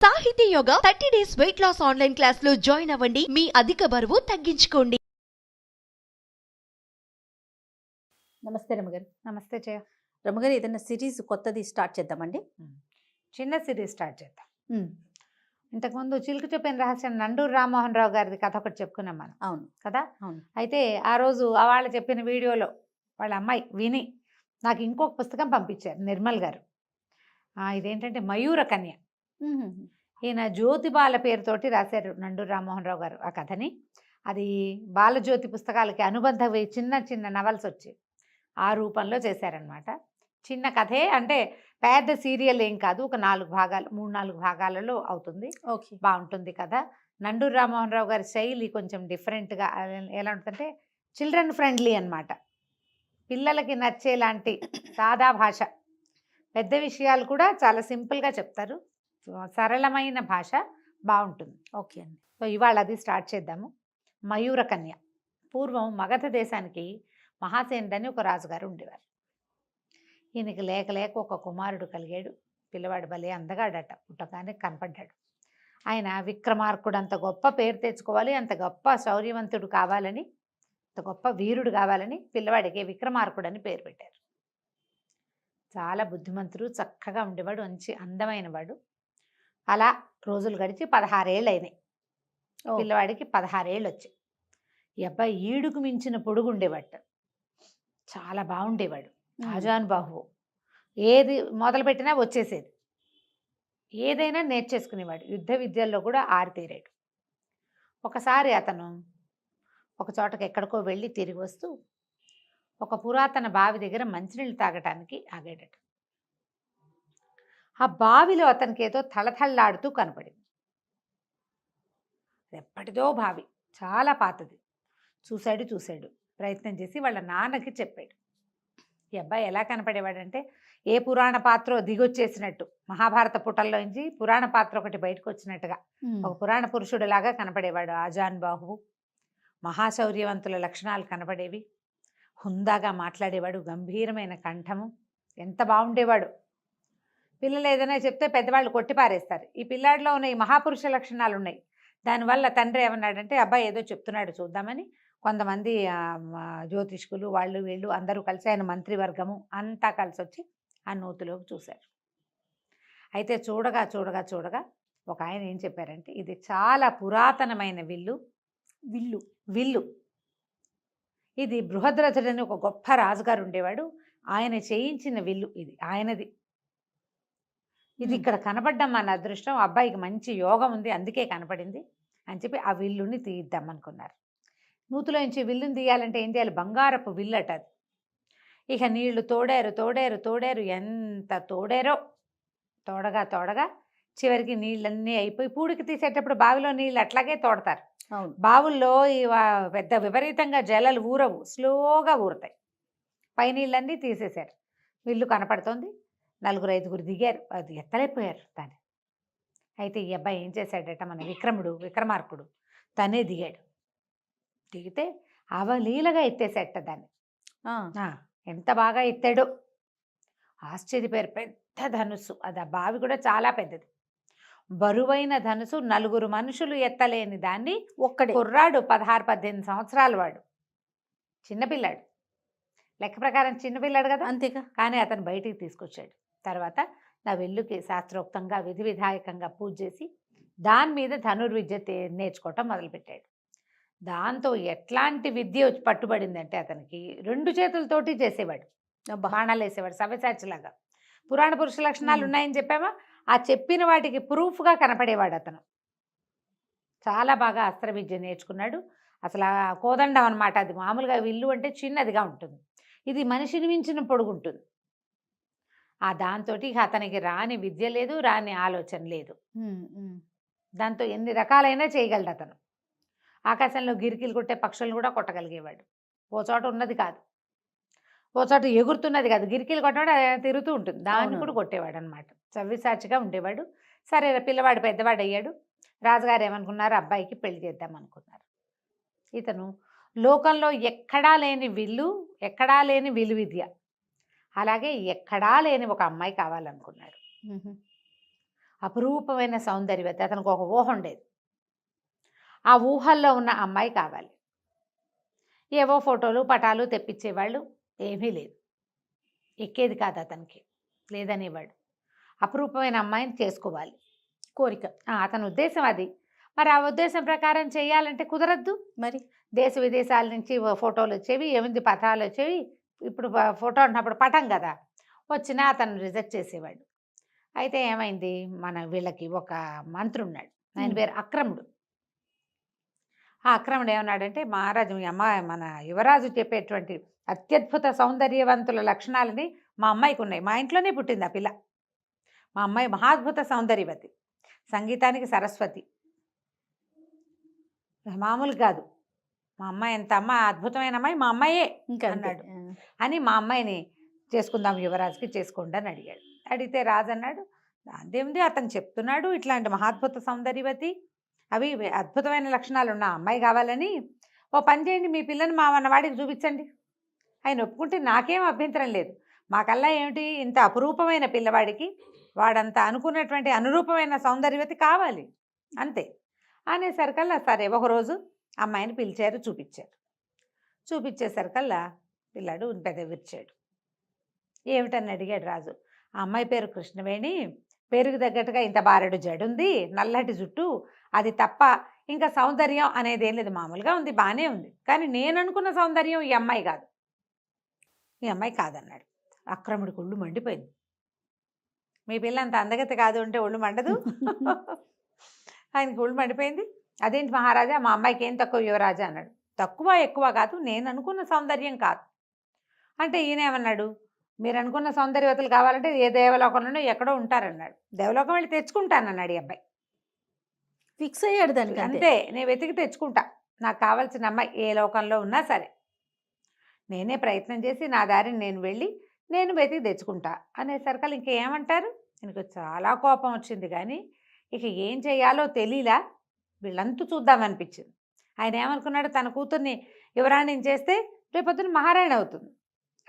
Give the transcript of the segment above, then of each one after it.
సాహితీ yoga 30 days weight loss online class లో join అవ్వండి. మీ అధిక బరువు తగ్గించుకోండి. నమస్తే రమగారు. నమస్తే జయ. రమగారు, ఏదైనా సిరీస్ కొత్తది స్టార్ట్ చేద్దామండి. చిన్న సిరీస్ స్టార్ట్ చేద్దాం. ఇంతకుముందు చిలుక చెప్పిన రహస్యం నండూరు రామ్మోహన్ రావు గారిది కథ ఒకటి చెప్పుకున్నాం మనం. అవును కదా. అవును. అయితే ఆ రోజు వాళ్ళు చెప్పిన వీడియోలో వాళ్ళ అమ్మాయి విని నాకు ఇంకొక పుస్తకం పంపించారు నిర్మల్ గారు. ఇదేంటంటే మయూర కన్య. ఈయన జ్యోతిబాల పేరుతోటి రాశారు నండూరు రామ్మోహన్ రావు గారు ఆ కథని. అది బాలజ్యోతి పుస్తకాలకి అనుబంధ చిన్న చిన్న నవల్స్ వచ్చి ఆ రూపంలో చేశారనమాట. చిన్న కథే, అంటే పెద్ద సీరియల్ ఏం కాదు, ఒక 3-4 భాగాలలో అవుతుంది. ఓకే, బాగుంటుంది కదా. నండూరు రామ్మోహన్ రావు గారి శైలి కొంచెం డిఫరెంట్గా ఎలా ఉంటుందంటే చిల్డ్రన్ ఫ్రెండ్లీ అనమాట. పిల్లలకి నచ్చేలాంటి సాదా భాష, పెద్ద విషయాలు కూడా చాలా సింపుల్గా చెప్తారు. సరళమైన భాష బాగుంటుంది. ఓకే అండి. సో ఇవాళ అది స్టార్ట్ చేద్దాము. మయూర కన్య. పూర్వం మగధ దేశానికి మహాసేనుడు అని ఒక రాజుగారు ఉండేవారు. ఈయనకి లేక లేక ఒక కుమారుడు కలిగాడు. పిల్లవాడు భలే అందగాడట, పుట్టగానే కనపడ్డాడు. ఆయన విక్రమార్కుడు, అంత గొప్ప పేరు తెచ్చుకోవాలి, అంత గొప్ప శౌర్యవంతుడు కావాలని, అంత గొప్ప వీరుడు కావాలని పిల్లవాడికి విక్రమార్కుడు అని పేరు పెట్టారు. చాలా బుద్ధిమంతుడు, చక్కగా ఉండేవాడు, మంచి అందమైన వాడు. అలా రోజులు గడిచి 16 ఏళ్ళు అయినాయి. పిల్లవాడికి 16 ఏళ్ళు వచ్చాయి. ఈ అబ్బాయి ఈడుకు మించిన పొడుగు ఉండేవాడు, చాలా బాగుండేవాడు, ఆజానుబాహువు. ఏది మొదలుపెట్టినా వచ్చేసేది, ఏదైనా నేర్చేసుకునేవాడు. యుద్ధ విద్యల్లో కూడా ఆరితేరాడు. ఒకసారి అతను ఒక చోటకి ఎక్కడికో వెళ్ళి తిరిగి వస్తూ ఒక పురాతన బావి దగ్గర మంచినీళ్ళు తాగటానికి ఆగాడట. ఆ బావిలో అతనికి ఏదో తళతళలాడుతూ కనపడింది. ఎప్పటిదో బావి, చాలా పాతది. చూశాడు, ప్రయత్నం చేసి వాళ్ళ నాన్నకి చెప్పాడు. ఈ అబ్బాయి ఎలా కనపడేవాడంటే ఏ పురాణ పాత్ర దిగొచ్చేసినట్టు, మహాభారత పుటల్లోంచి పురాణ పాత్ర ఒకటి బయటకు వచ్చినట్టుగా ఒక పురాణ పురుషుడిలాగా కనపడేవాడు. ఆజానుబాహువు, మహాశౌర్యవంతుల లక్షణాలు కనపడేవి. హుందాగా మాట్లాడేవాడు, గంభీరమైన కంఠము, ఎంత బాగుండేవాడు. పిల్లలు ఏదైనా చెప్తే పెద్దవాళ్ళు కొట్టిపారేస్తారు. ఈ పిల్లాడిలో ఉన్న ఈ మహాపురుష లక్షణాలు ఉన్నాయి. దానివల్ల తండ్రి ఏమన్నాడంటే, అబ్బాయి ఏదో చెప్తున్నాడు చూద్దామని కొంతమంది జ్యోతిష్కులు వాళ్ళు వీళ్ళు అందరూ కలిసి, ఆయన మంత్రివర్గము అంతా కలిసి వచ్చి ఆ నూతిలోకి చూశారు. అయితే చూడగా ఒక ఆయన ఏం చెప్పారంటే, ఇది చాలా పురాతనమైన విల్లు. ఇది బృహద్రథుడని ఒక గొప్ప రాజుగారు ఉండేవాడు, ఆయన చేయించిన విల్లు, ఇది ఆయనది. ఇది ఇక్కడ కనపడ్డం మన అదృష్టం, అబ్బాయికి మంచి యోగం ఉంది, అందుకే కనపడింది అని చెప్పి ఆ విల్లుని తీద్దామనుకున్నారు. నూతిలోంచి విల్లుని తీయాలంటే ఏం చేయాలి, బంగారపు విల్లట అది. ఇక నీళ్లు తోడారు, ఎంత తోడారో, తోడగా చివరికి నీళ్ళన్నీ అయిపోయి, పూడికి తీసేటప్పుడు బావిలో నీళ్ళు అట్లాగే తోడతారు. బావుల్లో పెద్ద విపరీతంగా జలాలు ఊరవు, స్లోగా ఊరుతాయి. పై నీళ్ళన్నీ తీసేశారు. విల్లు కనపడుతోంది. 4-5 దిగారు, అది ఎత్తలేకపోయారు దాన్ని. అయితే ఈ అబ్బాయి ఏం చేశాడట, మన విక్రమార్కుడు తనే దిగాడు. దిగితే అవలీలగా ఎత్తేసేట దాన్ని. ఎంత బాగా ఎత్తాడో, ఆశ్చర్యపోయారు. పెద్ద ధనుస్సు అది, ఆ బావి కూడా చాలా పెద్దది, బరువైన ధనుసు. 4 మనుషులు ఎత్తలేని దాన్ని ఒక్కడే కుర్రాడు, 16-18 సంవత్సరాల వాడు, చిన్నపిల్లాడు, లెక్క ప్రకారం చిన్నపిల్లాడు కదా, అంతేగా. కానీ అతను బయటికి తీసుకొచ్చాడు. తర్వాత నా వెల్లుకి శాస్త్రోక్తంగా విధి విధాయకంగా పూజ చేసి దాని మీద ధనుర్విద్య నేర్చుకోవటం మొదలుపెట్టాడు. దాంతో ఎట్లాంటి విద్య పట్టుబడిందంటే అతనికి 2 చేతులతోటి చేసేవాడు, బాణాలు వేసేవాడు, సవ్యసాచిలాగా. పురాణ పురుష లక్షణాలు ఉన్నాయని చెప్పామా, ఆ చెప్పిన వాటికి ప్రూఫ్గా కనపడేవాడు అతను. చాలా బాగా అస్త్ర విద్య నేర్చుకున్నాడు. అసలు ఆ కోదండం అనమాట, అది మామూలుగా విల్లు అంటే చిన్నదిగా ఉంటుంది, ఇది మనిషిని మించిన పొడుగుంటుంది. దాంతో అతనికి రాని విద్య లేదు, రాని ఆలోచన లేదు. దాంతో ఎన్ని రకాలైనా చేయగలడు అతను. ఆకాశంలో గిరికీలు కొట్టే పక్షులను కూడా కొట్టగలిగేవాడు. ఓ చోట ఉన్నది కాదు, ఓ చోట ఎగురుతున్నది కాదు, గిరికీలు కొట్టవాడు తిరుగుతూ ఉంటుంది, దాన్ని కూడా కొట్టేవాడు అనమాట. సవ్యసాచిగా ఉండేవాడు. సరే, పిల్లవాడు పెద్దవాడు అయ్యాడు. రాజుగారు ఏమనుకున్నారు, అబ్బాయికి పెళ్లి చేద్దాం అనుకున్నారు. ఇతను లోకంలో ఎక్కడా లేని విలు విద్య, అలాగే ఎక్కడా లేని ఒక అమ్మాయి కావాలనుకున్నాడు. అపురూపమైన సౌందర్యవతి. అతనికి ఒక ఊహ ఉండేది. ఆ ఊహల్లో ఉన్న అమ్మాయి కావాలి. ఏవో ఫోటోలు పటాలు తెప్పించేవాళ్ళు, ఏమీ లేదు. ఎక్కేది కాదు అతనికి, లేదనేవాడు. అపురూపమైన అమ్మాయిని చేసుకోవాలి కోరిక. అతని ఉద్దేశం అది. మరి ఆ ఉద్దేశం ప్రకారం చేయాలంటే కుదరద్దు. మరి దేశ విదేశాల నుంచి ఫోటోలు వచ్చేవి, ఏముంది పటాలు వచ్చేవి. ఇప్పుడు ఫోటో అంటున్నప్పుడు పటం కదా, వచ్చినా అతను రిజెక్ట్ చేసేవాడు. అయితే ఏమైంది, మన వీళ్ళకి ఒక మంత్రి ఉన్నాడు, ఆయన పేరు అక్రముడు. ఆ అక్రముడు ఏమన్నాడంటే, మహారాజు మీ అమ్మాయి, మన యువరాజు చెప్పేటువంటి అత్యద్భుత సౌందర్యవంతుల లక్షణాలని మా అమ్మాయికి ఉన్నాయి. మా ఇంట్లోనే పుట్టింది ఆ పిల్ల. మా అమ్మాయి మహాద్భుత సౌందర్యవతి, సంగీతానికి సరస్వతి, మామూలు కాదు. మా అమ్మాయి ఎంత అద్భుతమైన అమ్మాయి, మా అమ్మాయే ఇంకా అన్నాడు. అని మా అమ్మాయిని చేసుకుందాం యువరాజుకి, చేసుకోండి అని అడిగాడు. అడిగితే రాజు అన్నాడు, అదేమిది, అతను చెప్తున్నాడు ఇట్లాంటి మహాద్భుత సౌందర్యవతి, అవి అద్భుతమైన లక్షణాలు ఉన్న అమ్మాయి కావాలని, ఓ పని చేయండి, మీ పిల్లని మా వాడికి చూపించండి. ఆయన ఒప్పుకుంటే నాకేం అభ్యంతరం లేదు. మాకల్లా ఏమిటి, ఇంత అపురూపమైన పిల్లవాడికి వాడంతా అనుకున్నటువంటి అనురూపమైన సౌందర్యవతి కావాలి అంతే అనేసరికల్లా సరే ఒకరోజు అమ్మాయిని పిలిచారు, చూపించేసరికల్లా పిల్లాడు పెద్ద విరిచాడు. ఏమిటని అడిగాడు రాజు. ఆ అమ్మాయి పేరు కృష్ణవేణి, పేరుకు తగ్గట్టుగా ఇంత బారెడు జడుంది, నల్లటి జుట్టు, అది తప్ప ఇంకా సౌందర్యం అనేది ఏం లేదు, మామూలుగా ఉంది, బాగానే ఉంది. కానీ నేను అనుకున్న సౌందర్యం ఈ అమ్మాయి కాదు, ఈ అమ్మాయి కాదన్నాడు. అక్రముడికి ఒళ్ళు మండిపోయింది. మీ పిల్ల అంత అందగతి కాదు అంటే ఒళ్ళు మండదు? ఆయనకి ఒళ్ళు మండిపోయింది. అదేంటి మహారాజా, మా అమ్మాయికి ఏం తక్కువ యువరాజా అన్నాడు. తక్కువ ఎక్కువ కాదు, నేను అనుకున్న సౌందర్యం కాదు అంటే ఈయన ఏమన్నాడు, మీరు అనుకున్న సౌందర్యవతులు కావాలంటే ఏ దేవలోకంలోనో ఎక్కడో ఉంటారన్నాడు. దేవలోకం వెళ్ళి తెచ్చుకుంటానన్నాడు ఈ అబ్బాయి. ఫిక్స్ అయ్యాడు దానికి. అంతే, నేను వెతికి తెచ్చుకుంటా, నాకు కావాల్సిన అమ్మాయి ఏ లోకంలో ఉన్నా సరే నేనే ప్రయత్నం చేసి నా దారిని నేను వెళ్ళి నేను వెతికి తెచ్చుకుంటా అనేసరికి ఇంకేమంటారు. எனக்கு చాలా కోపం వచ్చింది, కానీ ఇక ఏం చేయాలో తెలియలా, వీళ్ళంతూ చూద్దామనిపించింది. ఆయన ఏమనుకున్నాడు, తన కూతుర్ని యువరాణిని చేస్తే రేపొద్దున మహారాణి అవుతుంది,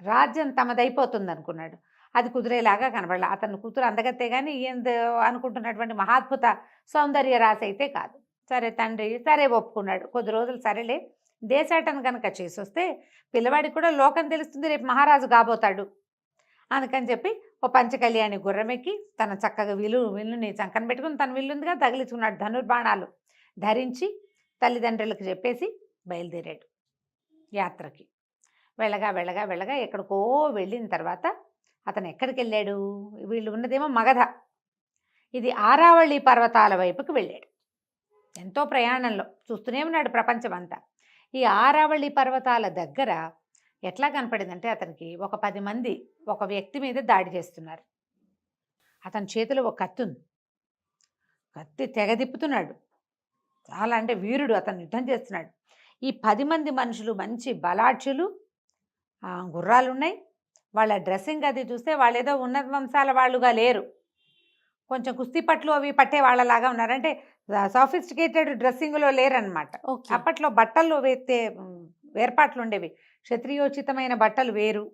రాజ్యం తమదైపోతుంది అనుకున్నాడు. అది కుదిరేలాగా కనబడలే. అతని కూతురు అందగత్తే కానీ ఈయన అనుకుంటున్నటువంటి మహాద్భుత సౌందర్య రాశి అయితే కాదు. సరే తండ్రి సరే ఒప్పుకున్నాడు. కొద్ది రోజులు సరేలే, దేశాటన కనుక చేసి వస్తే పిల్లవాడికి కూడా లోకం తెలుస్తుంది, రేపు మహారాజు కాబోతాడు అందుకని చెప్పి ఓ పంచకళ్యాణి గుర్రమెక్కి తన చక్కగా విల్లుని చంకన పెట్టుకుని, తన విల్లుందిగా తగిలించుకున్నాడు, ధనుర్బాణాలు ధరించి తల్లిదండ్రులకు చెప్పేసి బయలుదేరాడు యాత్రకి. వెళ్ళగా వెళ్ళగా వెళ్ళగా ఎక్కడికో వెళ్ళిన తర్వాత అతను ఎక్కడికి వెళ్ళాడు, వీళ్ళు ఉన్నదేమో మగధ, ఇది ఆరావళి పర్వతాల వైపుకి వెళ్ళాడు. ఎంతో ప్రయాణంలో చూస్తూనే ఉన్నాడు ప్రపంచం అంతా. ఈ ఆరావళి పర్వతాల దగ్గర ఎట్లా కనపడిందంటే అతనికి ఒక 10 మంది ఒక వ్యక్తి మీద దాడి చేస్తున్నారు. అతని చేతిలో ఒక కత్తి ఉంది, కత్తి తెగదిప్పుతున్నాడు. చాలా అంటే వీరుడు, అతను యుద్ధం చేస్తున్నాడు. ఈ 10 మంది మనుషులు మంచి బలాఢ్యులు, గుర్రాలు ఉన్నాయి. వాళ్ళ డ్రెస్సింగ్ అది చూస్తే వాళ్ళు ఏదో ఉన్నత వంశాల వాళ్ళుగా లేరు, కొంచెం కుస్తీ పట్లు అవి పట్టే వాళ్ళలాగా ఉన్నారు. అంటే సాఫిస్టికేటెడ్ డ్రెస్సింగ్లో లేరనమాట. అప్పట్లో బట్టల్లో వేర్పాట్లు ఉండేవి, క్షత్రియోచితమైన బట్టలు వేరు,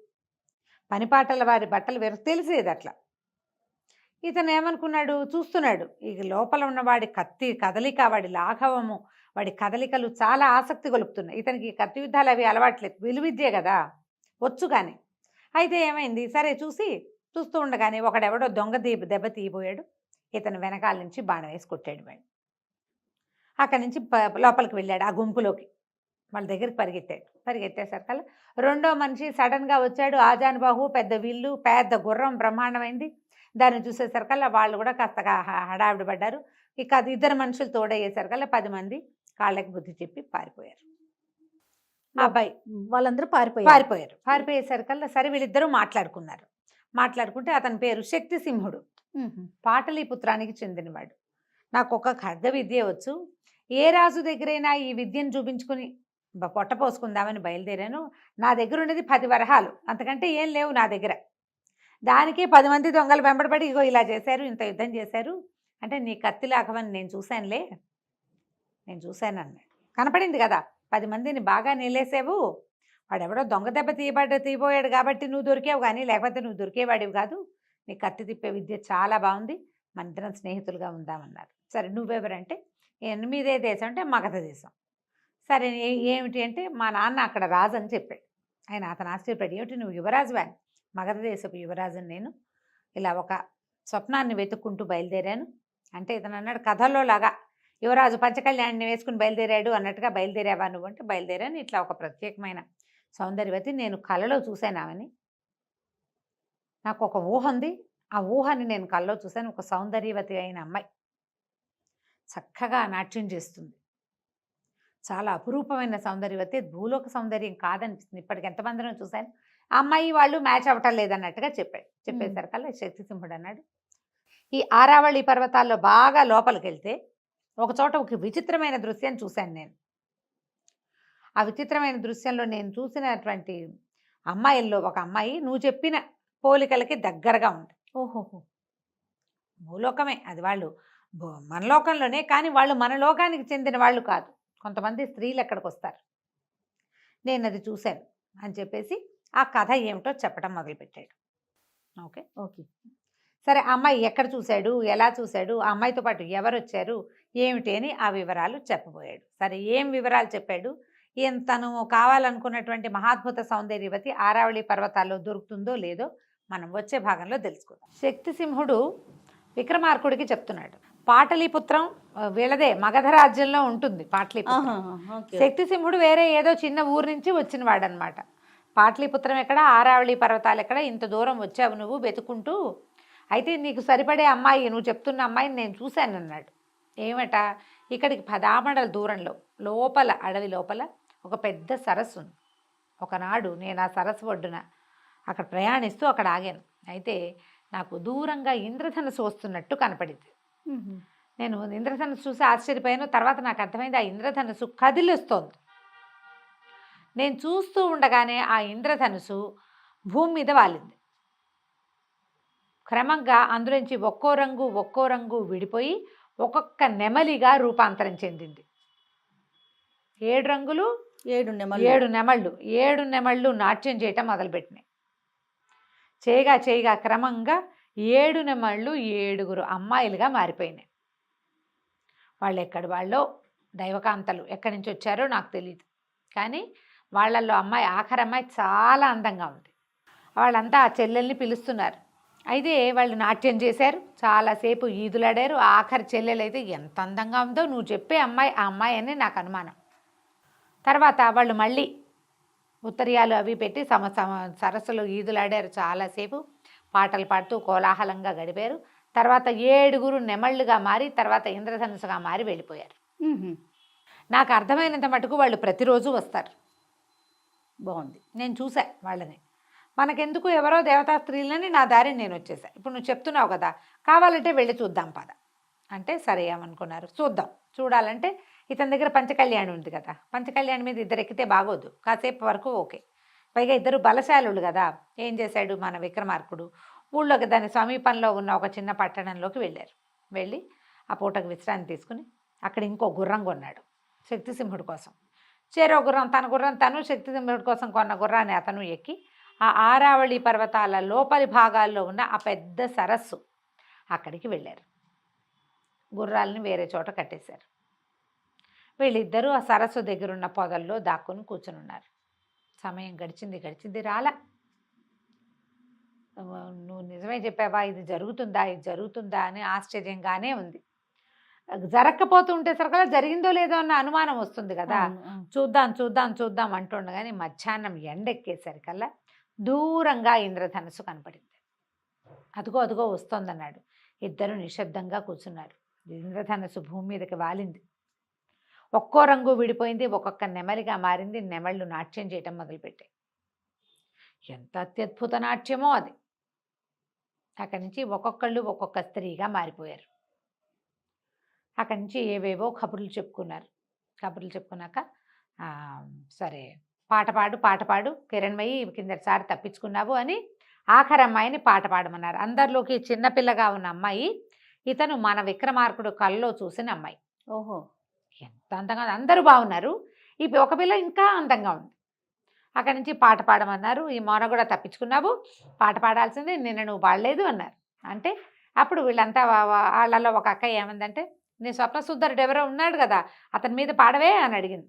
పనిపాటల వారి బట్టలు వేరు, తెలిసేది అట్లా. ఇతను ఏమనుకున్నాడు, చూస్తున్నాడు ఈ లోపల ఉన్నవాడి కత్తి కదలిక, వాడి లాఘవము, వాడి కదలికలు చాలా ఆసక్తి గొలుపుతున్నాయి. ఇతనికి కత్తి యుద్ధాలు అవి అలవాట్లేదు, విలువిద్యే కదా వచ్చు. కానీ అయితే ఏమైంది, సరే చూస్తూ ఉండగానే ఒకడెవడో దొంగ దెబ్బ తీయబోయాడు. ఇతను వెనకాల నుంచి బాణం వేసి కొట్టాడు. వాడు అక్కడి నుంచి లోపలికి వెళ్ళాడు, ఆ గుంపులోకి వాళ్ళ దగ్గరికి పరిగెత్తేసరికల్లా రెండో మనిషి సడన్గా వచ్చాడు. ఆజానుబాహు, పెద్ద విల్లు, పెద్ద గుర్రం, బ్రహ్మాండమైంది. దాన్ని చూసేసరికల్లా వాళ్ళు కూడా కాస్తగా హడావిడి పడ్డారు. ఇక అది 2 మనుషులు తోడయ్యేసరికల్లా 10 మంది కాళ్ళకి బుద్ధి చెప్పి పారిపోయారు. ఆ అబ్బాయి వాళ్ళందరూ పారిపోయేసరికల్లా సరే వీళ్ళిద్దరూ మాట్లాడుకుంటే అతని పేరు శక్తిసింహుడు, పాటలీపుత్రానికి చెందినవాడు. నాకు ఒక ఖడ్గ విద్య వచ్చు, ఏ రాజు దగ్గరైనా ఈ విద్యను చూపించుకుని పొట్ట పోసుకుందామని బయలుదేరాను. నా దగ్గర ఉన్నది 10 వరహాలు, అంతకంటే ఏం లేవు నా దగ్గర. దానికే 10 మంది దొంగలు వెంబడబడి ఇగో ఇలా చేశారు, ఇంత యుద్ధం చేశారు అంటే నీ కత్తి లాగవని నేను చూశాను అన్నాడు. కనపడింది కదా 10 మందిని బాగా నిలేసావు, వాడెవడో దొంగ దెబ్బ తీయబోయాడు కాబట్టి నువ్వు దొరికావు, కానీ లేకపోతే నువ్వు దొరికేవాడివి కాదు. నీ కత్తి తిప్పే విద్య చాలా బాగుంది, మన ఇద్దరం స్నేహితులుగా ఉందామన్నారు. సరే నువ్వెవరంటే 8వ దేశం అంటే మగధ దేశం. సరే ఏమిటి అంటే మా నాన్న అక్కడ రాజు అని చెప్పాడు. అతను ఆశ్చర్యపడి, ఏమిటి నువ్వు యువరాజువా? మగధ దేశపు యువరాజుని నేను. ఇలా ఒక స్వప్నాన్ని వెతుక్కుంటూ బయలుదేరాను అంటే ఇతను అన్నాడు కథల్లో లాగా యువరాజు పంచకళ్యాణిని వేసుకుని బయలుదేరాడు అన్నట్టుగా, బయలుదేరావా నువ్వు అంటే బయలుదేరాను. ఇట్లా ఒక ప్రత్యేకమైన సౌందర్యవతి నేను కలలో చూశానామని, నాకు ఒక ఊహ ఉంది, ఆ ఊహని నేను కల్లో చూశాను. ఒక సౌందర్యవతి అయిన అమ్మాయి చక్కగా నాట్యం చేస్తుంది, చాలా అపురూపమైన సౌందర్యవతి, భూలోక సౌందర్యం కాదనిపిస్తుంది. ఇప్పటికి ఎంతమందినో చూశాను, ఆ అమ్మాయి వాళ్ళు మ్యాచ్ అవ్వటం లేదన్నట్టుగా చెప్పాడు. చెప్పేసరికల్లా శక్తిసింహుడు అన్నాడు, ఈ ఆరావళి పర్వతాల్లో బాగా లోపలికి వెళ్తే ఒక చోట ఒక విచిత్రమైన దృశ్యం చూశాను నేను. ఆ విచిత్రమైన దృశ్యంలో నేను చూసినటువంటి అమ్మాయిల్లో ఒక అమ్మాయి నువ్వు చెప్పిన పోలికలకి దగ్గరగా ఉంది. ఓహోహో. భూలోకమే అది, వాళ్ళు మన లోకంలోనే, కానీ వాళ్ళు మన లోకానికి చెందిన వాళ్ళు కాదు. కొంతమంది స్త్రీలు ఎక్కడికి వస్తారు, నేను అది చూశాను అని చెప్పేసి ఆ కథ ఏమిటో చెప్పడం మొదలుపెట్టాడు. Okay okay. సరే, అమ్మాయి ఎక్కడ చూశాడు, ఎలా చూశాడు, ఆ అమ్మాయితో పాటు ఎవరు వచ్చారు, ఏమిటి అని ఆ వివరాలు చెప్పబోయాడు. సరే, ఏం వివరాలు చెప్పాడు? తను కావాలనుకున్నటువంటి మహాద్భుత సౌందర్యవతి ఆరావళి పర్వతాల్లో దొరుకుతుందో లేదో మనం వచ్చే భాగంలో తెలుసుకుందాం. శక్తిసింహుడు విక్రమార్కుడికి చెప్తున్నాడు, పాటలీపుత్రం వీళ్ళదే, మగధ రాజ్యంలో ఉంటుంది పాటలీపుత్రం. శక్తిసింహుడు వేరే ఏదో చిన్న ఊరు నుంచి వచ్చిన వాడనమాట. పాటలీపుత్రం ఎక్కడ, ఆరావళి పర్వతాలు ఎక్కడ, ఇంత దూరం వచ్చావు నువ్వు వెతుకుంటూ, అయితే నీకు సరిపడే అమ్మాయి, నువ్వు చెప్తున్న అమ్మాయిని నేను చూశాను అన్నాడు. ఏమట, ఇక్కడికి 10 ఆమడల దూరంలో లోపల, అడవి లోపల ఒక పెద్ద సరస్సు ఉంది. ఒకనాడు నేను ఆ సరస్సు ఒడ్డున అక్కడ ప్రయాణిస్తూ అక్కడ ఆగాను. అయితే నాకు దూరంగా ఇంద్రధనుసు వస్తున్నట్టు కనపడింది. నేను ఇంద్రధనుసు చూసి ఆశ్చర్యపోయాను. తర్వాత నాకు అర్థమైంది, ఆ ఇంద్రధనుసు కదిలిస్తోంది. నేను చూస్తూ ఉండగానే ఆ ఇంద్రధనుసు భూమి మీద వాలింది. క్రమంగా అందులోంచి ఒక్కో రంగు విడిపోయి ఒక్కొక్క నెమలిగా రూపాంతరం చెందింది. 7 రంగులు, 7 నెమళ్ళు, 7 నెమళ్ళు నాట్యం చేయటం మొదలుపెట్టినాయి. చేయగా క్రమంగా 7 నెమళ్ళు 7గురు అమ్మాయిలుగా మారిపోయినాయి. వాళ్ళు ఎక్కడి వాళ్ళో, దైవకాంతలు, ఎక్కడి నుంచి వచ్చారో నాకు తెలియదు, కానీ వాళ్ళల్లో ఆఖరి అమ్మాయి చాలా అందంగా ఉంది. వాళ్ళంతా ఆ చెల్లెల్ని పిలుస్తున్నారు. అయితే వాళ్ళు నాట్యం చేశారు, చాలాసేపు ఈదులాడారు. ఆఖరి చెల్లెలైతే ఎంత అందంగా ఉందో, నువ్వు చెప్పే అమ్మాయి ఆ అమ్మాయి అని నాకు అనుమానం. తర్వాత వాళ్ళు మళ్ళీ ఉత్తరీయాలు అవి పెట్టి సరస్సులో ఈదులాడారు, చాలాసేపు పాటలు పాడుతూ కోలాహలంగా గడిపారు. తర్వాత 7గురు నెమళ్ళుగా మారి, తర్వాత ఇంద్రధనుసుగా మారి వెళ్ళిపోయారు. నాకు అర్థమైనంత మటుకు వాళ్ళు ప్రతిరోజు వస్తారు. బాగుంది, నేను చూసా వాళ్ళని. మనకెందుకు, ఎవరో దేవతా స్త్రీలని, నా దారిని నేను వచ్చేసా. ఇప్పుడు నువ్వు చెప్తున్నావు కదా, కావాలంటే వెళ్ళి చూద్దాం పద అంటే సరే ఏమనుకున్నారు, చూద్దాం. చూడాలంటే ఇతని దగ్గర పంచకళ్యాణి ఉంది కదా, పంచకళ్యాణి మీద ఇద్దరు ఎక్కితే బాగోదు, కాసేపు వరకు ఓకే. పైగా ఇద్దరు బలశాలుడు కదా. ఏం చేశాడు మన విక్రమార్కుడు, ఊళ్ళోకి దాని సమీపంలో ఉన్న ఒక చిన్న పట్టణంలోకి వెళ్ళారు. వెళ్ళి ఆ పూటకు విశ్రాంతి తీసుకుని అక్కడ ఇంకో గుర్రం కొన్నాడు శక్తిసింహుడి కోసం. చేరో గుర్రం, తన గుర్రం తను, శక్తిసింహుడి కోసం కొన్న గుర్రాన్ని అతను ఎక్కి ఆ ఆరావళి పర్వతాల లోపలి భాగాల్లో ఉన్న ఆ పెద్ద సరస్సు అక్కడికి వెళ్ళారు. గుర్రాలని వేరే చోట కట్టేశారు. వీళ్ళిద్దరూ ఆ సరస్సు దగ్గరున్న పొదల్లో దాక్కుని కూర్చుని ఉన్నారు. సమయం గడిచింది రాలా. నువ్వు నిజమే చెప్పావా, ఇది జరుగుతుందా అని ఆశ్చర్యంగానే ఉంది. జరగకపోతుంటే సరికల్లా జరిగిందో లేదో అన్న అనుమానం వస్తుంది కదా. చూద్దాం అంటుండగానే మధ్యాహ్నం ఎండెక్కేసరికల్లా దూరంగా ఇంద్రధనుసు కనపడింది. అదుగో వస్తోందన్నాడు. ఇద్దరు నిశ్శబ్దంగా కూర్చున్నారు. ఇంద్రధనుసు భూమి మీదకి వాలింది. ఒక్కో రంగు విడిపోయింది, ఒక్కొక్క నెమలిగా మారింది. నెమళ్ళు నాట్యం చేయటం మొదలుపెట్టాయి. ఎంత అత్యద్భుత నాట్యమో అది. అక్కడి నుంచి ఒక్కొక్కళ్ళు ఒక్కొక్క స్త్రీగా మారిపోయారు. అక్కడి నుంచి ఏవేవో కబుర్లు చెప్పుకున్నారు. కబుర్లు చెప్పుకున్నాక సరే పాట పాడు కిరణ్మయి, కిందటిసారి తప్పించుకున్నావు అని ఆఖరి అమ్మాయిని పాట పాడమన్నారు. అందరిలోకి చిన్నపిల్లగా ఉన్న అమ్మాయి ఇతను మన విక్రమార్కుడు కల్లో చూసిన అమ్మాయి. ఓహో, ఎంత అందంగా, అందరూ బాగున్నారు. ఈ ఒక పిల్ల ఇంకా అందంగా ఉంది. అక్కడి నుంచి పాట పాడమన్నారు. ఈ మౌన కూడా తప్పించుకున్నావు, పాట పాడాల్సిందే, నిన్న నువ్వు పాడలేదు అన్నారు. అంటే అప్పుడు వీళ్ళంతా వాళ్ళలో ఒక అక్క ఏమందంటే, నీ స్వప్న సుందరుడు ఎవరో ఉన్నాడు కదా, అతని మీద పాడవే అని అడిగింది.